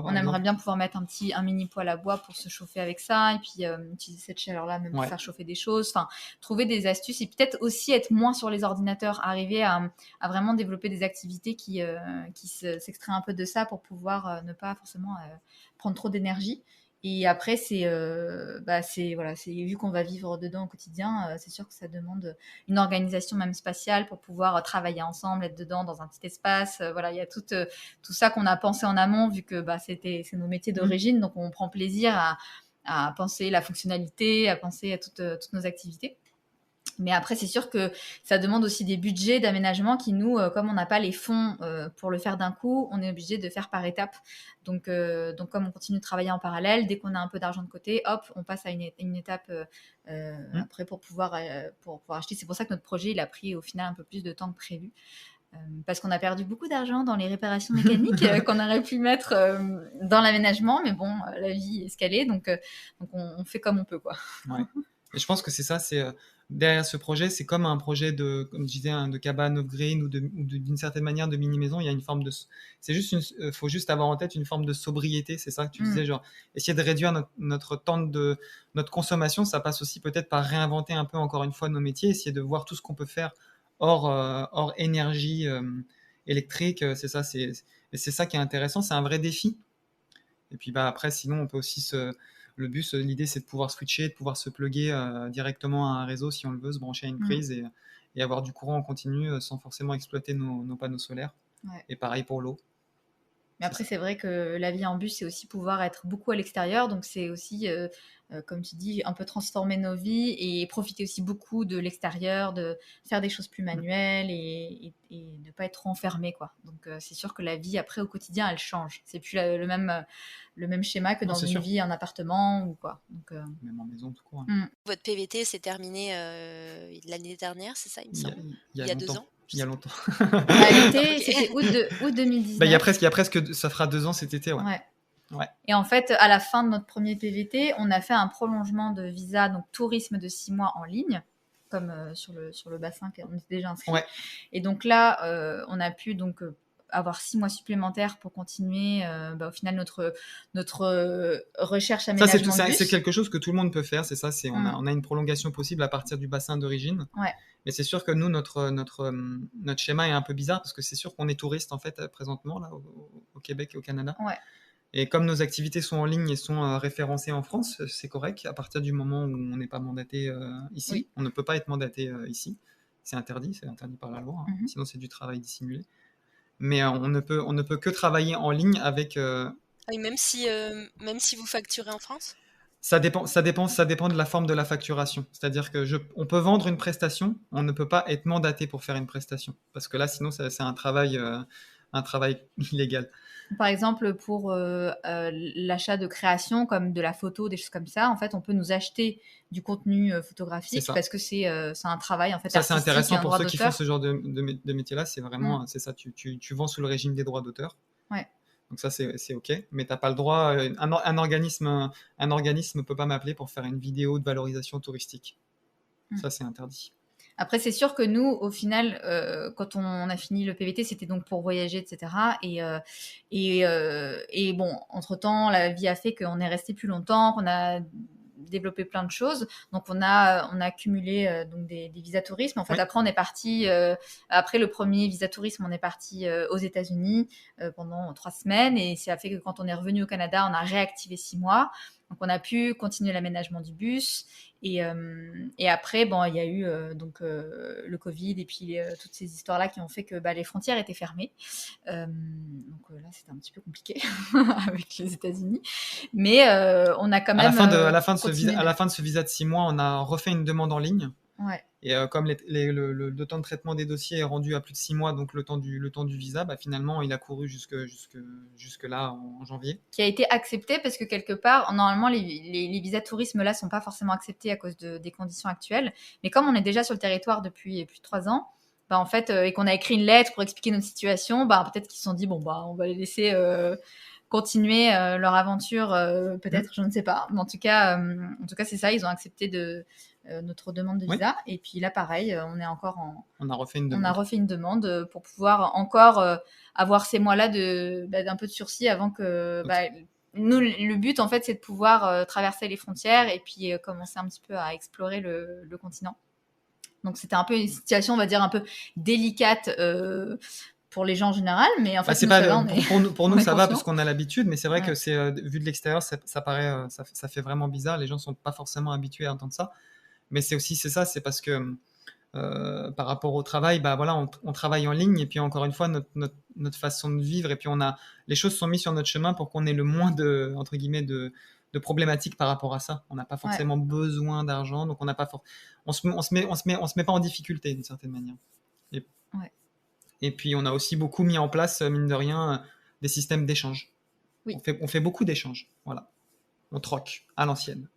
S2: On aimerait bien pouvoir mettre un mini poêle à bois pour se chauffer avec ça, et puis utiliser cette chaleur-là même pour faire chauffer des choses. Enfin, trouver des astuces, et peut-être aussi être moins sur les ordinateurs, arriver à vraiment développer des activités qui s'extraient un peu de ça pour pouvoir ne pas forcément prendre trop d'énergie. Et après, vu qu'on va vivre dedans au quotidien, c'est sûr que ça demande une organisation même spatiale pour pouvoir travailler ensemble, être dedans dans un petit espace. Il y a tout ça qu'on a pensé en amont, vu que c'est nos métiers d'origine, donc on prend plaisir à penser la fonctionnalité, à penser à toutes nos activités. Mais après, c'est sûr que ça demande aussi des budgets d'aménagement qui, nous, comme on n'a pas les fonds pour le faire d'un coup, on est obligé de faire par étapes. Donc comme on continue de travailler en parallèle, dès qu'on a un peu d'argent de côté, hop, on passe à une étape après pour pouvoir acheter. C'est pour ça que notre projet, il a pris au final un peu plus de temps que prévu. Parce qu'on a perdu beaucoup d'argent dans les réparations mécaniques qu'on aurait pu mettre dans l'aménagement. Mais bon, la vie est escalée, donc on fait comme on peut, quoi.
S3: Ouais. Et je pense que c'est ça, derrière ce projet, c'est comme un projet comme je disais, de cabane off-green d'une certaine manière de mini-maison. Il y a une forme de... faut juste avoir en tête une forme de sobriété, c'est ça que tu disais, genre essayer de réduire notre temps notre consommation. Ça passe aussi peut-être par réinventer un peu encore une fois nos métiers, essayer de voir tout ce qu'on peut faire hors énergie électrique. C'est ça, et c'est ça qui est intéressant, c'est un vrai défi. Et puis après, sinon, on peut aussi le but, l'idée, c'est de pouvoir switcher, de pouvoir se plugger directement à un réseau si on le veut, se brancher à une prise et avoir du courant en continu sans forcément exploiter nos panneaux solaires.
S2: Ouais.
S3: Et pareil pour l'eau.
S2: Mais après, c'est vrai que la vie en bus, c'est aussi pouvoir être beaucoup à l'extérieur. Donc, c'est aussi, comme tu dis, un peu transformer nos vies et profiter aussi beaucoup de l'extérieur, de faire des choses plus manuelles et ne pas être trop enfermé, quoi. Donc, c'est sûr que la vie, après, au quotidien, elle change. C'est plus le même schéma que dans une vie en appartement ou quoi. Donc,
S3: même en maison, tout court.
S4: Votre PVT s'est terminé l'année dernière, c'est ça, il me semble? Il y a 2 ans?
S3: Il y a longtemps.
S2: L'été, c'était août 2019.
S3: Il y a presque, ça fera 2 ans cet été, ouais.
S2: Et en fait, à la fin de notre premier PVT, on a fait un prolongement de visa, donc tourisme de 6 mois en ligne, comme sur le bassin qu'on était déjà inscrit. Ouais. Et donc là, on a pu donc avoir 6 mois supplémentaires pour continuer au final notre recherche aménagement de bus.
S3: C'est quelque chose que tout le monde peut faire, c'est ça. On a une prolongation possible à partir du bassin d'origine.
S2: Ouais.
S3: Mais c'est sûr que nous, notre schéma est un peu bizarre parce que c'est sûr qu'on est touriste en fait présentement là au Québec et au Canada.
S2: Ouais.
S3: Et comme nos activités sont en ligne et sont référencées en France, c'est correct. À partir du moment où on n'est pas mandaté ici, on ne peut pas être mandaté ici. C'est interdit par la loi. Sinon, c'est du travail dissimulé. Mais on ne peut que travailler en ligne avec.
S4: Oui, même si vous facturez en France.
S3: Ça dépend de la forme de la facturation. C'est-à-dire que on peut vendre une prestation, on ne peut pas être mandaté pour faire une prestation, parce que là, sinon, c'est un travail illégal.
S2: Par exemple, pour l'achat de création, comme de la photo, des choses comme ça, en fait, on peut nous acheter du contenu photographique parce que c'est un travail en fait.
S3: Ça, c'est intéressant pour ceux qui font ce genre de métier-là. C'est vraiment, c'est ça. Tu vends sous le régime des droits d'auteur.
S2: Ouais.
S3: Donc ça, c'est OK. Mais tu n'as pas le droit. Un organisme ne peut pas m'appeler pour faire une vidéo de valorisation touristique. Ça, c'est interdit.
S2: Après, c'est sûr que nous, au final, quand on a fini le PVT, c'était donc pour voyager, etc. Et bon, entre-temps, la vie a fait qu'on est resté plus longtemps, qu'on a développé plein de choses. Donc, on a cumulé donc des visas tourisme. En fait, après, on est parti... après le premier visa tourisme, on est parti aux États-Unis pendant 3 semaines. Et ça a fait que quand on est revenu au Canada, on a réactivé 6 mois. Donc, on a pu continuer l'aménagement du bus. Et après, bon, il y a eu le Covid et puis toutes ces histoires-là qui ont fait que les frontières étaient fermées. Donc là, c'était un petit peu compliqué avec les États-Unis. Mais on a quand même...
S3: À la fin de ce visa de 6 mois, on a refait une demande en ligne.
S2: Ouais.
S3: Et comme le temps de traitement des dossiers est rendu à plus de 6 mois, donc le temps du visa, finalement, il a couru jusque là, en janvier.
S2: Qui a été accepté parce que quelque part, normalement, les visas tourisme là sont pas forcément acceptés à cause des conditions actuelles. Mais comme on est déjà sur le territoire depuis plus de 3 ans, en fait, et qu'on a écrit une lettre pour expliquer notre situation, peut-être qu'ils se sont dit, on va les laisser... continuer leur aventure, peut-être, je ne sais pas. Mais en tout cas, c'est ça, ils ont accepté notre demande de visa. Et puis là, pareil, on a refait une demande pour pouvoir encore avoir ces mois-là d'un peu de sursis avant que... nous, le but, en fait, c'est de pouvoir traverser les frontières et puis commencer un petit peu à explorer le continent. Donc, c'était un peu une situation, on va dire, un peu délicate pour les gens en général, mais en fait,
S3: pour nous ça va parce qu'on a l'habitude, mais c'est vrai que c'est vu de l'extérieur, ça paraît, ça fait vraiment bizarre. Les gens sont pas forcément habitués à entendre ça, mais c'est parce que par rapport au travail, on travaille en ligne et puis encore une fois notre façon de vivre et puis les choses sont mises sur notre chemin pour qu'on ait le moins de entre guillemets de problématiques par rapport à ça. On n'a pas forcément besoin d'argent, donc on se met pas en difficulté d'une certaine manière. Et puis, on a aussi beaucoup mis en place, mine de rien, des systèmes d'échange. Oui. On fait beaucoup d'échanges. Voilà. On troque à l'ancienne.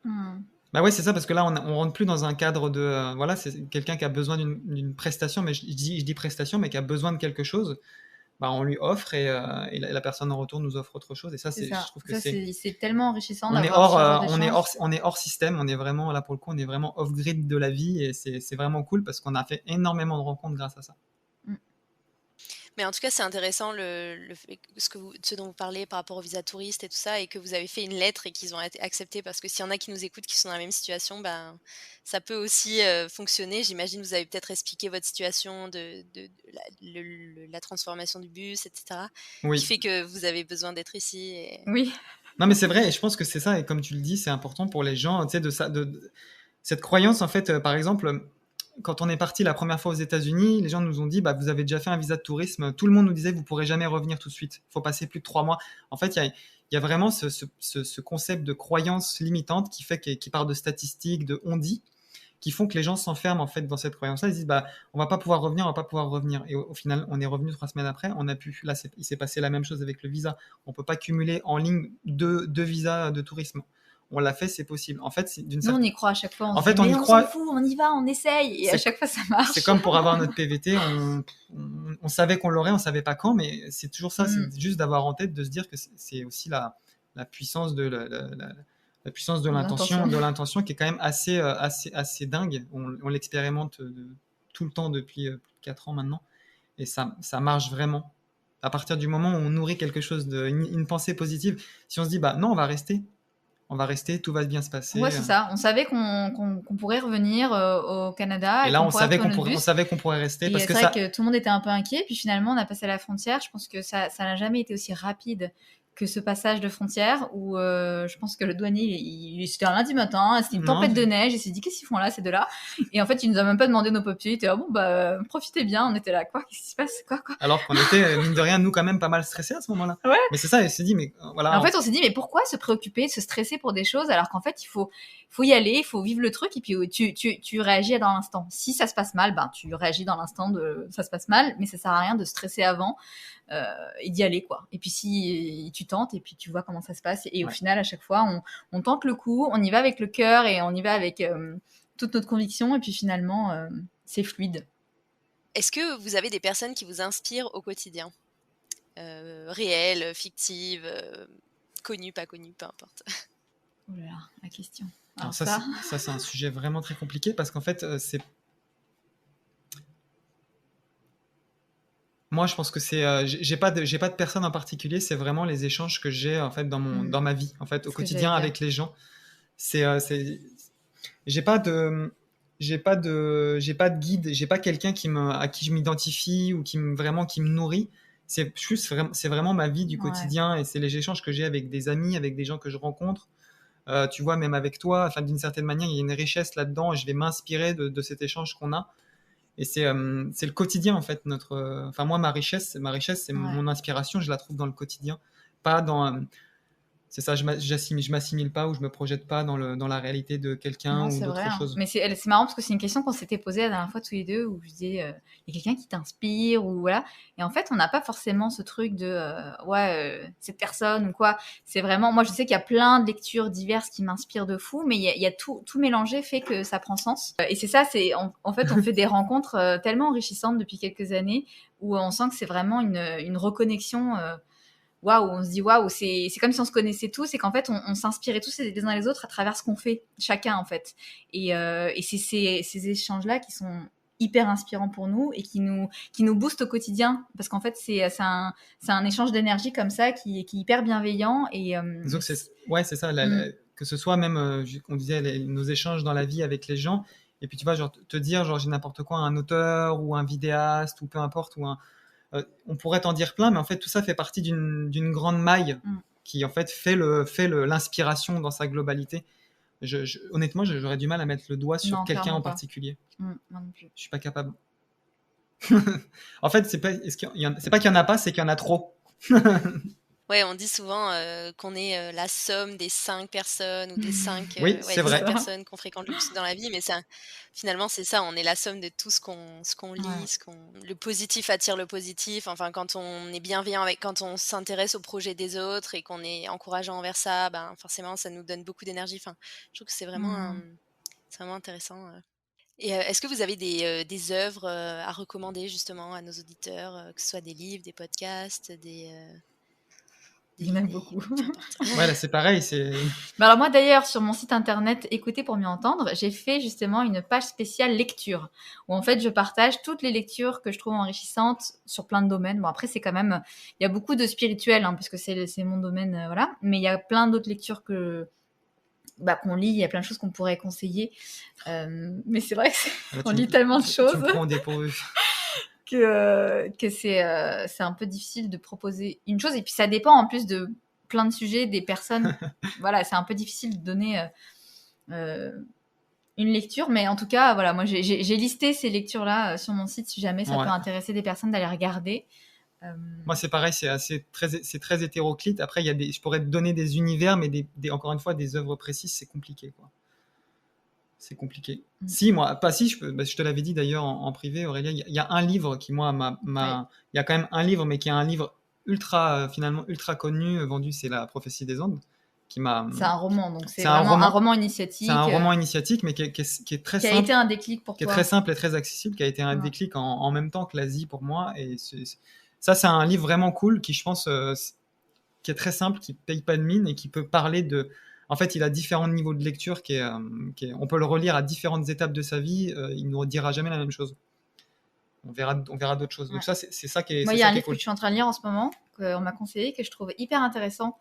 S3: Ouais, c'est ça, parce que là, on rentre plus dans un cadre de... c'est quelqu'un qui a besoin d'une prestation, mais je dis prestation, mais qui a besoin de quelque chose. bah, on lui offre et la personne en retour nous offre autre chose. Et ça,
S2: C'est
S3: je
S2: ça.
S3: trouve que
S2: Ça, c'est tellement enrichissant
S3: on est
S2: d'avoir ce genre
S3: hors,
S2: d'échange.
S3: on est hors système. On est vraiment, là pour le coup, on est vraiment off-grid de la vie et c'est vraiment cool parce qu'on a fait énormément de rencontres grâce à ça.
S2: Mm.
S4: Mais en tout cas, c'est intéressant ce dont vous parlez par rapport au visa touriste et tout ça, et que vous avez fait une lettre et qu'ils ont été acceptés, parce que s'il y en a qui nous écoutent qui sont dans la même situation, ben, ça peut aussi fonctionner. J'imagine que vous avez peut-être expliqué votre situation de la transformation du bus, etc., qui
S3: Oui.
S4: fait que vous avez besoin d'être ici.
S2: Oui.
S3: Non, mais c'est vrai, et je pense que c'est ça, et comme tu le dis, c'est important pour les gens, tu sais, cette croyance, en fait, par exemple, quand on est parti la première fois aux États-Unis, les gens nous ont dit, bah, vous avez déjà fait un visa de tourisme. Tout le monde nous disait, vous pourrez jamais revenir tout de suite. Il faut passer plus de 3 mois. En fait, il y a vraiment ce concept de croyance limitante qui part de statistiques, de on-dit, qui font que les gens s'enferment en fait dans cette croyance-là. Ils disent, bah, on va pas pouvoir revenir, on va pas pouvoir revenir. Et au final, on est revenu 3 semaines après. On a pu. Là, il s'est passé la même chose avec le visa. On peut pas cumuler en ligne deux visas de tourisme. On l'a fait, c'est possible. En fait,
S2: Nous, on y croit à chaque fois. On
S3: En
S2: se dit,
S3: fait, on
S2: mais
S3: y
S2: on s'en
S3: croit.
S2: fout, on y va, on essaye. Et à chaque fois, ça marche.
S3: C'est comme pour avoir notre PVT. On savait qu'on l'aurait, on savait pas quand, mais c'est toujours ça. C'est juste d'avoir en tête de se dire que c'est aussi la puissance de la puissance de l'intention qui est quand même assez dingue. On l'expérimente tout le temps depuis plus de 4 ans maintenant. Et ça marche vraiment. À partir du moment où on nourrit quelque chose, une pensée positive, si on se dit, bah non, on va rester, tout va bien se passer.
S2: Ouais, c'est ça. On savait qu'on pourrait revenir au Canada.
S3: Et là, on savait qu'on pourrait rester.
S2: Et
S3: parce
S2: c'est vrai que tout le monde était un peu inquiet. Puis finalement, on a passé la frontière. Je pense que ça n'a jamais été aussi rapide que ce passage de frontière où je pense que le douanier, c'était un lundi matin, c'était une tempête de neige, il s'est dit qu'est-ce qu'ils font là ces deux-là, et en fait il nous a même pas demandé nos papiers, il était bon bah profitez bien, on était là quoi, qu'est-ce qui se passe quoi.
S3: Alors qu'on était mine de rien nous quand même pas mal stressés à ce moment-là.
S2: Ouais.
S3: Mais c'est ça, il s'est dit mais voilà.
S2: En fait on s'est dit mais pourquoi se préoccuper, se stresser pour des choses alors qu'en fait il faut y aller, il faut vivre le truc et puis tu réagis dans l'instant. Si ça se passe mal, ben tu réagis dans l'instant ça se passe mal, mais ça sert à rien de stresser avant. Et d'y aller quoi. Et puis si tu tentes et puis tu vois comment ça se passe et au final à chaque fois on tente le coup, on y va avec le cœur et on y va avec toute notre conviction et puis finalement c'est fluide.
S4: Est-ce que vous avez des personnes qui vous inspirent au quotidien, réelles, fictives, connues, pas connues, peu importe?
S2: Oh là là, la question.
S3: Alors ça c'est un sujet vraiment très compliqué parce qu'en fait c'est moi, je pense que c'est, j'ai pas de personne en particulier. C'est vraiment les échanges que j'ai en fait dans ma vie, en fait, au quotidien avec les gens. J'ai pas de guide. J'ai pas quelqu'un à qui je m'identifie ou qui me nourrit. C'est vraiment ma vie du quotidien et c'est les échanges que j'ai avec des amis, avec des gens que je rencontre. Tu vois, même avec toi, enfin, d'une certaine manière, il y a une richesse là-dedans. Et je vais m'inspirer de cet échange qu'on a. Et c'est le quotidien en fait. Enfin moi ma richesse c'est mon inspiration, je la trouve dans le quotidien, pas dans c'est ça, je m'assimile pas ou je me projette pas dans la réalité de quelqu'un ou d'autre chose.
S2: Mais c'est marrant parce que c'est une question qu'on s'était posée la dernière fois tous les deux où je disais il y a quelqu'un qui t'inspire ou voilà, et en fait on n'a pas forcément ce truc de cette personne ou quoi. C'est vraiment, moi je sais qu'il y a plein de lectures diverses qui m'inspirent de fou, mais il y a tout mélangé fait que ça prend sens. Et c'est ça, c'est en fait on fait des rencontres tellement enrichissantes depuis quelques années où on sent que c'est vraiment une reconnexion. Waouh, on se dit waouh, c'est comme si on se connaissait tous et qu'en fait on s'inspirait tous les uns les autres à travers ce qu'on fait chacun en fait. Et c'est ces échanges là qui sont hyper inspirants pour nous et qui nous boostent au quotidien parce qu'en fait c'est un échange d'énergie comme ça qui est hyper bienveillant et
S3: donc c'est ça que ce soit même on disait nos échanges dans la vie avec les gens et puis tu vois genre te dire genre j'ai n'importe quoi, un auteur ou un vidéaste ou peu importe ou on pourrait t'en dire plein, mais en fait tout ça fait partie d'une grande maille qui en fait fait l'inspiration dans sa globalité. Honnêtement, j'aurais du mal à mettre le doigt sur quelqu'un en particulier.
S2: Moi non plus.
S3: Je suis pas capable. En fait, c'est pas qu'il y en a pas, c'est qu'il y en a trop.
S4: Ouais, on dit souvent qu'on est la somme des 5 personnes ou des 5
S3: c'est vrai.
S4: personnes qu'on fréquente le plus dans la vie, mais finalement c'est ça, on est la somme de tout ce qu'on lit, le positif attire le positif. Enfin, quand on est bienveillant quand on s'intéresse au projet des autres et qu'on est encourageant envers ça, ben forcément ça nous donne beaucoup d'énergie. Enfin, je trouve que c'est vraiment intéressant. Et est-ce que vous avez des œuvres, à recommander justement à nos auditeurs, que ce soit des livres, des podcasts,
S2: Il y en a
S4: des
S2: beaucoup.
S4: peu importe?
S3: Ouais, là, c'est pareil,
S2: Bah alors moi d'ailleurs sur mon site internet Écouter pour mieux entendre, j'ai fait justement une page spéciale lecture où en fait je partage toutes les lectures que je trouve enrichissantes sur plein de domaines. Bon après c'est quand même il y a beaucoup de spirituel puisque c'est mon domaine voilà, mais il y a plein d'autres lectures qu'on lit, il y a plein de choses qu'on pourrait conseiller. Mais c'est vrai
S3: là,
S2: qu'on lit tellement de
S3: tu
S2: choses
S3: me prends au dépourvu.
S2: que c'est un peu difficile de proposer une chose. Et puis ça dépend en plus de plein de sujets, des personnes. Voilà, c'est un peu difficile de donner une lecture. Mais en tout cas, voilà, moi j'ai listé ces lectures-là sur mon site si jamais ça
S3: Ouais.
S2: peut intéresser des personnes d'aller regarder.
S3: Moi, c'est pareil, c'est très hétéroclite. Après, je pourrais te donner des univers, mais encore une fois, des œuvres précises, c'est compliqué, quoi. C'est compliqué. Si, moi, pas si, je te l'avais dit d'ailleurs en privé, Aurélia, il y a un livre qui, moi, il y a quand même un livre, mais qui est un livre finalement ultra connu, vendu, c'est La Prophétie des Andes, qui m'a.
S2: C'est un roman, donc c'est
S3: C'est un
S2: vraiment un
S3: roman.
S2: roman initiatique.
S3: C'est un roman initiatique, mais qui est très
S2: qui a
S3: simple,
S2: été un déclic pour
S3: qui est
S2: toi.
S3: très simple et très accessible, qui a été un
S2: Ouais.
S3: déclic en même temps que l'Asie pour moi. Et ça, c'est un livre vraiment cool qui, je pense, qui est très simple, qui paye pas de mine et qui peut parler de. En fait, il a différents niveaux de lecture, on peut le relire à différentes étapes de sa vie. Il ne nous dira jamais la même chose. On verra d'autres choses. Donc
S2: Ouais.
S3: ça, c'est ça qui est.
S2: Moi,
S3: c'est
S2: il y a
S3: ça
S2: un
S3: qui est
S2: livre
S3: cool.
S2: que je suis en train de lire en ce moment, qu'on m'a conseillé, que je trouve hyper intéressant,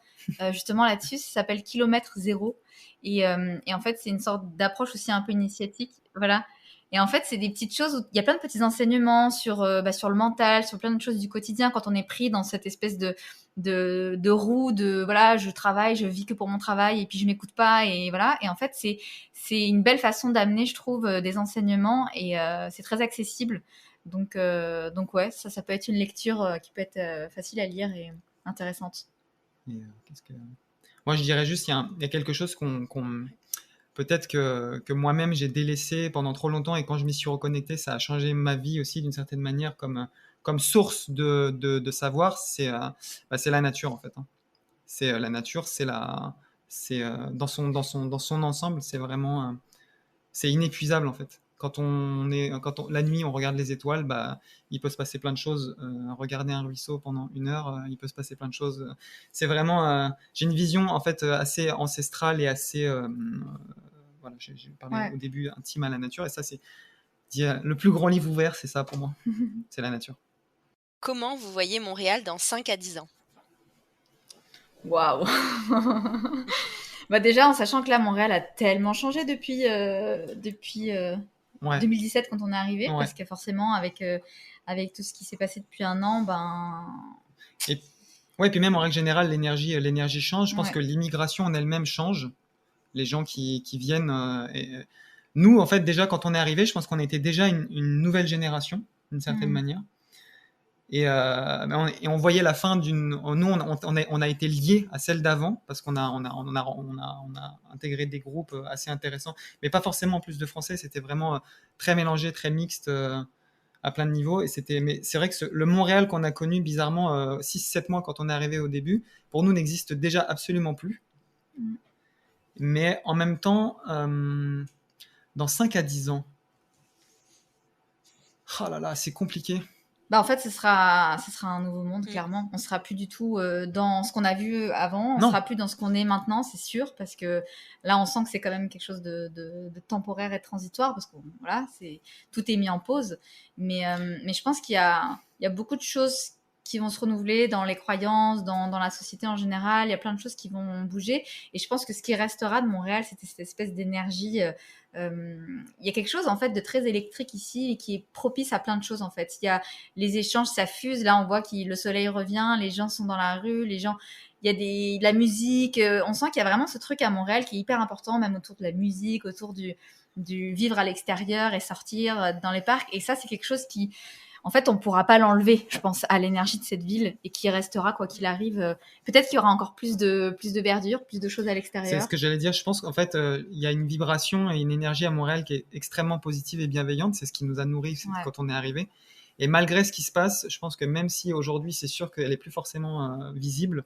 S2: justement là-dessus. Ça s'appelle Kilomètre Zéro. Et en fait, c'est une sorte d'approche aussi un peu initiatique. Voilà. Et en fait, c'est des petites choses où il y a plein de petits enseignements sur le mental, sur plein de choses du quotidien quand on est pris dans cette espèce de roue de voilà, je travaille, je vis que pour mon travail et puis je m'écoute pas et voilà. Et en fait, c'est une belle façon d'amener, je trouve, des enseignements et c'est très accessible. Donc ouais, ça peut être une lecture qui peut être facile à lire et intéressante.
S3: Et, moi, je dirais juste, il y a quelque chose peut-être que moi-même j'ai délaissé pendant trop longtemps, et quand je m'y suis reconnecté, ça a changé ma vie aussi d'une certaine manière, comme source de savoir, c'est la nature en fait. Hein. C'est la nature, dans son ensemble, c'est vraiment c'est inépuisable en fait. La nuit, on regarde les étoiles, il peut se passer plein de choses. Regarder un ruisseau pendant 1 heure, il peut se passer plein de choses. C'est vraiment, j'ai une vision en fait assez ancestrale et assez, voilà, j'ai parlé au début intime à la nature, et ça c'est le plus grand livre ouvert, c'est ça pour moi, c'est la nature.
S4: Comment vous voyez Montréal dans 5 à 10 ans?
S2: Waouh. Déjà, en sachant que là, Montréal a tellement changé depuis 2017 quand on est arrivé, parce que forcément, avec tout ce qui s'est passé depuis 1 an,
S3: Et puis même en règle générale, l'énergie change. Je pense que l'immigration en elle-même change. Les gens qui viennent. Nous, en fait, déjà, quand on est arrivé, je pense qu'on était déjà une nouvelle génération, d'une certaine manière. Et on voyait la fin d'une. Nous, on a été liés à celle d'avant, parce qu'on a intégré des groupes assez intéressants, mais pas forcément plus de Français. C'était vraiment très mélangé, très mixte à plein de niveaux. Mais c'est vrai que le Montréal qu'on a connu bizarrement 6-7 mois quand on est arrivé au début, pour nous n'existe déjà absolument plus. Mais en même temps, dans 5 à 10 ans, oh là là, c'est compliqué.
S2: En fait, ce sera un nouveau monde, clairement. On sera plus du tout dans ce qu'on a vu avant. On sera plus dans ce qu'on est maintenant, c'est sûr, parce que là, on sent que c'est quand même quelque chose de temporaire et transitoire, parce que voilà, tout est mis en pause. Mais je pense qu'il y a beaucoup de choses qui vont se renouveler dans les croyances, dans la société en général. Il y a plein de choses qui vont bouger. Et je pense que ce qui restera de Montréal, c'est cette espèce d'énergie. Il y a quelque chose en fait de très électrique ici et qui est propice à plein de choses en fait. Il y a les échanges, ça fuse. Là, on voit que le soleil revient, les gens sont dans la rue, il y a de la musique. On sent qu'il y a vraiment ce truc à Montréal qui est hyper important, même autour de la musique, autour du vivre à l'extérieur et sortir dans les parcs. Et ça, c'est quelque chose qui, en fait, on ne pourra pas l'enlever, je pense, à l'énergie de cette ville et qui restera quoi qu'il arrive. Peut-être qu'il y aura encore plus de verdure, plus de choses à l'extérieur.
S3: C'est ce que j'allais dire. Je pense qu'en fait, il y a une vibration et une énergie à Montréal qui est extrêmement positive et bienveillante. C'est ce qui nous a nourris quand on est arrivé. Et malgré ce qui se passe, je pense que même si aujourd'hui, c'est sûr qu'elle n'est plus forcément visible,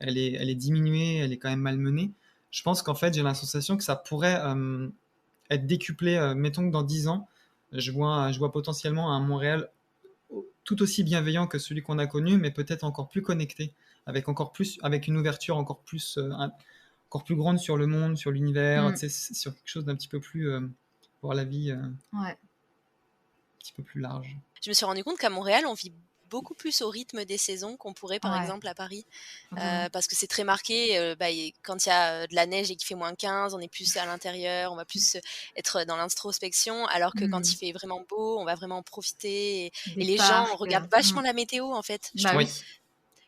S3: elle est diminuée, elle est quand même malmenée, je pense qu'en fait, j'ai la sensation que ça pourrait être décuplé. Mettons que dans 10 ans, je vois potentiellement un Montréal tout aussi bienveillant que celui qu'on a connu, mais peut-être encore plus connecté, avec une ouverture encore plus grande sur le monde, sur l'univers, tu sais, sur quelque chose d'un petit peu plus voir la vie un petit peu plus large.
S4: Je me suis rendu compte qu'à Montréal, on vit beaucoup plus au rythme des saisons qu'on pourrait par exemple à Paris, parce que c'est très marqué. Quand il y a de la neige et qu'il fait -15, on est plus à l'intérieur, on va plus être dans l'introspection, alors que quand il fait vraiment beau, on va vraiment en profiter, et les gens regardent vachement la météo en fait. Je trouve.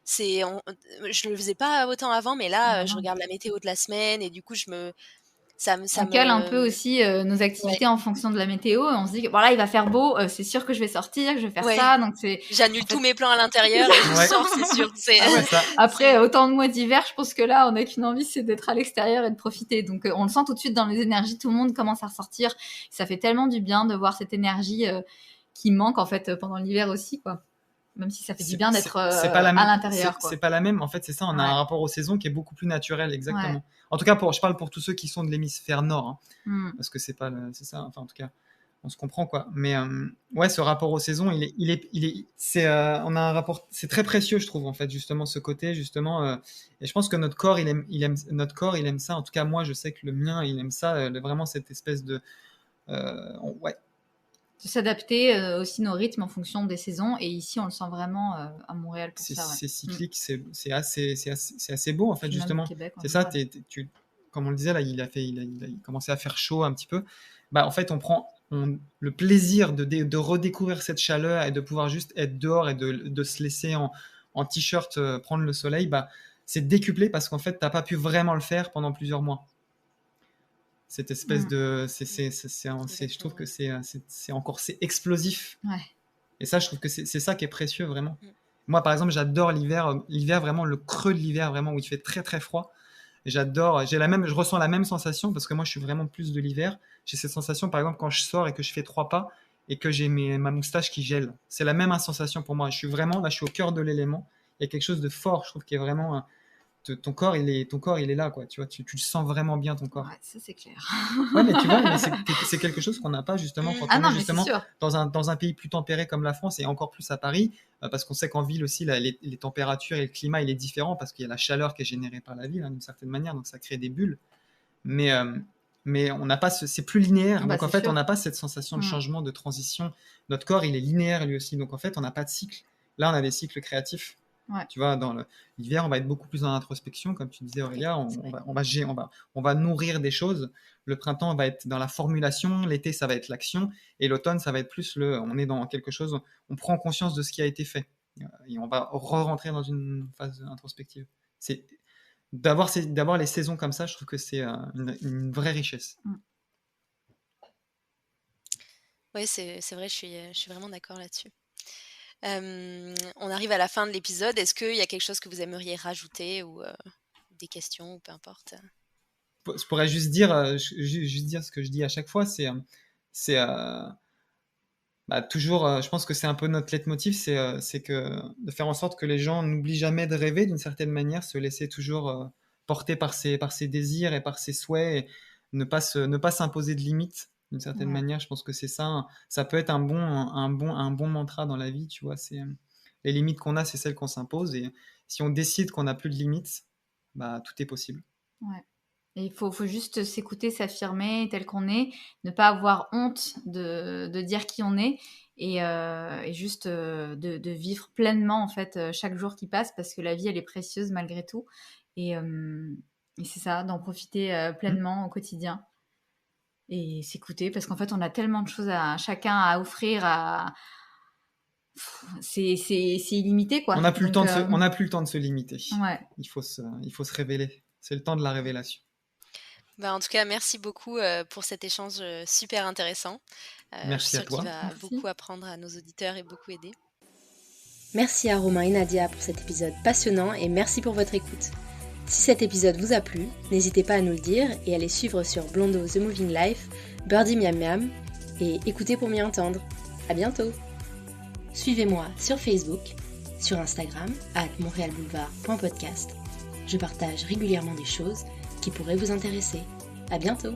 S4: Je le faisais pas autant avant, mais là, je regarde la météo de la semaine et du coup,
S2: on cale un peu aussi nos activités en fonction de la météo, et on se dit que voilà, il va faire beau, c'est sûr que je vais sortir, que je vais faire ça, donc
S4: j'annule tous mes plans à l'intérieur et je sors, c'est sûr.
S2: Après autant de mois d'hiver, je pense que là on n'a qu'une envie, c'est d'être à l'extérieur et de profiter, donc on le sent tout de suite dans les énergies, tout le monde commence à ressortir, ça fait tellement du bien de voir cette énergie qui manque en fait pendant l'hiver aussi, quoi. Même si ça fait du bien d'être à l'intérieur.
S3: C'est pas la même, en fait, c'est ça, on a un rapport aux saisons qui est beaucoup plus naturel, exactement. En tout cas, je parle pour tous ceux qui sont de l'hémisphère nord, parce que c'est ça, enfin, en tout cas, on se comprend, quoi. Mais ce rapport aux saisons, on a un rapport, c'est très précieux, je trouve, en fait, justement, ce côté, justement, et je pense que notre corps, il aime ça. En tout cas, moi, je sais que le mien, il aime ça, vraiment cette espèce de,
S2: de s'adapter aussi nos rythmes en fonction des saisons, et ici on le sent vraiment à Montréal pour ça.
S3: C'est cyclique, c'est assez beau en fait, justement. Québec, c'est ça, comme on le disait là, il a commencé à faire chaud un petit peu. En fait, on prend le plaisir de redécouvrir cette chaleur et de pouvoir juste être dehors et de se laisser en t-shirt prendre le soleil. C'est décuplé parce qu'en fait, t'as pas pu vraiment le faire pendant plusieurs mois. Cette espèce de je trouve que c'est explosif, et ça, je trouve que c'est ça qui est précieux, vraiment. Moi par exemple, j'adore l'hiver, vraiment le creux de l'hiver, vraiment, où il fait très très froid, et je ressens la même sensation, parce que moi je suis vraiment plus de l'hiver. J'ai cette sensation par exemple quand je sors et que je fais 3 pas et que j'ai ma moustache qui gèle, c'est la même sensation pour moi. Je suis vraiment là, je suis au cœur de l'élément. Il y a quelque chose de fort, je trouve, qui est vraiment ton corps il est là, quoi, tu vois, tu le sens vraiment bien, ton corps.
S2: Ça c'est clair.
S3: Mais tu vois, c'est quelque chose qu'on n'a pas justement quand on est justement dans un pays plus tempéré comme la France, et encore plus à Paris, parce qu'on sait qu'en ville aussi les températures et le climat il est différent, parce qu'il y a la chaleur qui est générée par la ville, d'une certaine manière, donc ça crée des bulles, mais on n'a pas c'est plus linéaire, donc en fait on n'a pas cette sensation de changement, de transition. Notre corps il est linéaire lui aussi, donc en fait on n'a pas de cycle. Là on a des cycles créatifs. Tu vois, dans l'hiver, on va être beaucoup plus dans l'introspection, comme tu disais, Aurélia. On va nourrir des choses. Le printemps va être dans la formulation, l'été, ça va être l'action, et l'automne, ça va être plus on est dans quelque chose, on prend conscience de ce qui a été fait, et on va re-rentrer dans une phase introspective. C'est d'avoir les saisons comme ça, je trouve que c'est une vraie richesse.
S4: Oui, c'est vrai, je suis vraiment d'accord là-dessus. On arrive à la fin de l'épisode. Est-ce qu'il y a quelque chose que vous aimeriez rajouter, ou des questions, ou peu importe?
S3: Je pourrais juste dire ce que je dis à chaque fois, c'est toujours, je pense que c'est un peu notre leitmotiv, c'est que de faire en sorte que les gens n'oublient jamais de rêver, d'une certaine manière, se laisser toujours porter par ses désirs et par ses souhaits, et ne pas s'imposer de limites. D'une certaine manière, je pense que c'est ça. Ça peut être un bon mantra dans la vie, tu vois. C'est les limites qu'on a, c'est celles qu'on s'impose, et si on décide qu'on n'a plus de limites, tout est possible.
S2: Et il faut juste s'écouter, s'affirmer tel qu'on est, ne pas avoir honte de dire qui on est, et juste de vivre pleinement en fait chaque jour qui passe, parce que la vie elle est précieuse malgré tout, et c'est ça, d'en profiter pleinement au quotidien. Et s'écouter, parce qu'en fait on a tellement de choses à chacun à offrir, c'est illimité, quoi.
S3: On n'a plus le temps de se limiter. Il faut se révéler, c'est le temps de la révélation.
S4: En tout cas, merci beaucoup pour cet échange super intéressant.
S3: Merci à toi.
S4: Qui va beaucoup apprendre à nos auditeurs et beaucoup aider.
S1: Merci à Romain et Nadia pour cet épisode passionnant, et merci pour votre écoute. Si cet épisode vous a plu, n'hésitez pas à nous le dire et à les suivre sur Blondo The Moving Life, Birdie Miam Miam, et écoutez pour m'y entendre. À bientôt. Suivez-moi sur Facebook, sur Instagram @montrealboulevard.podcast. Je partage régulièrement des choses qui pourraient vous intéresser. À bientôt.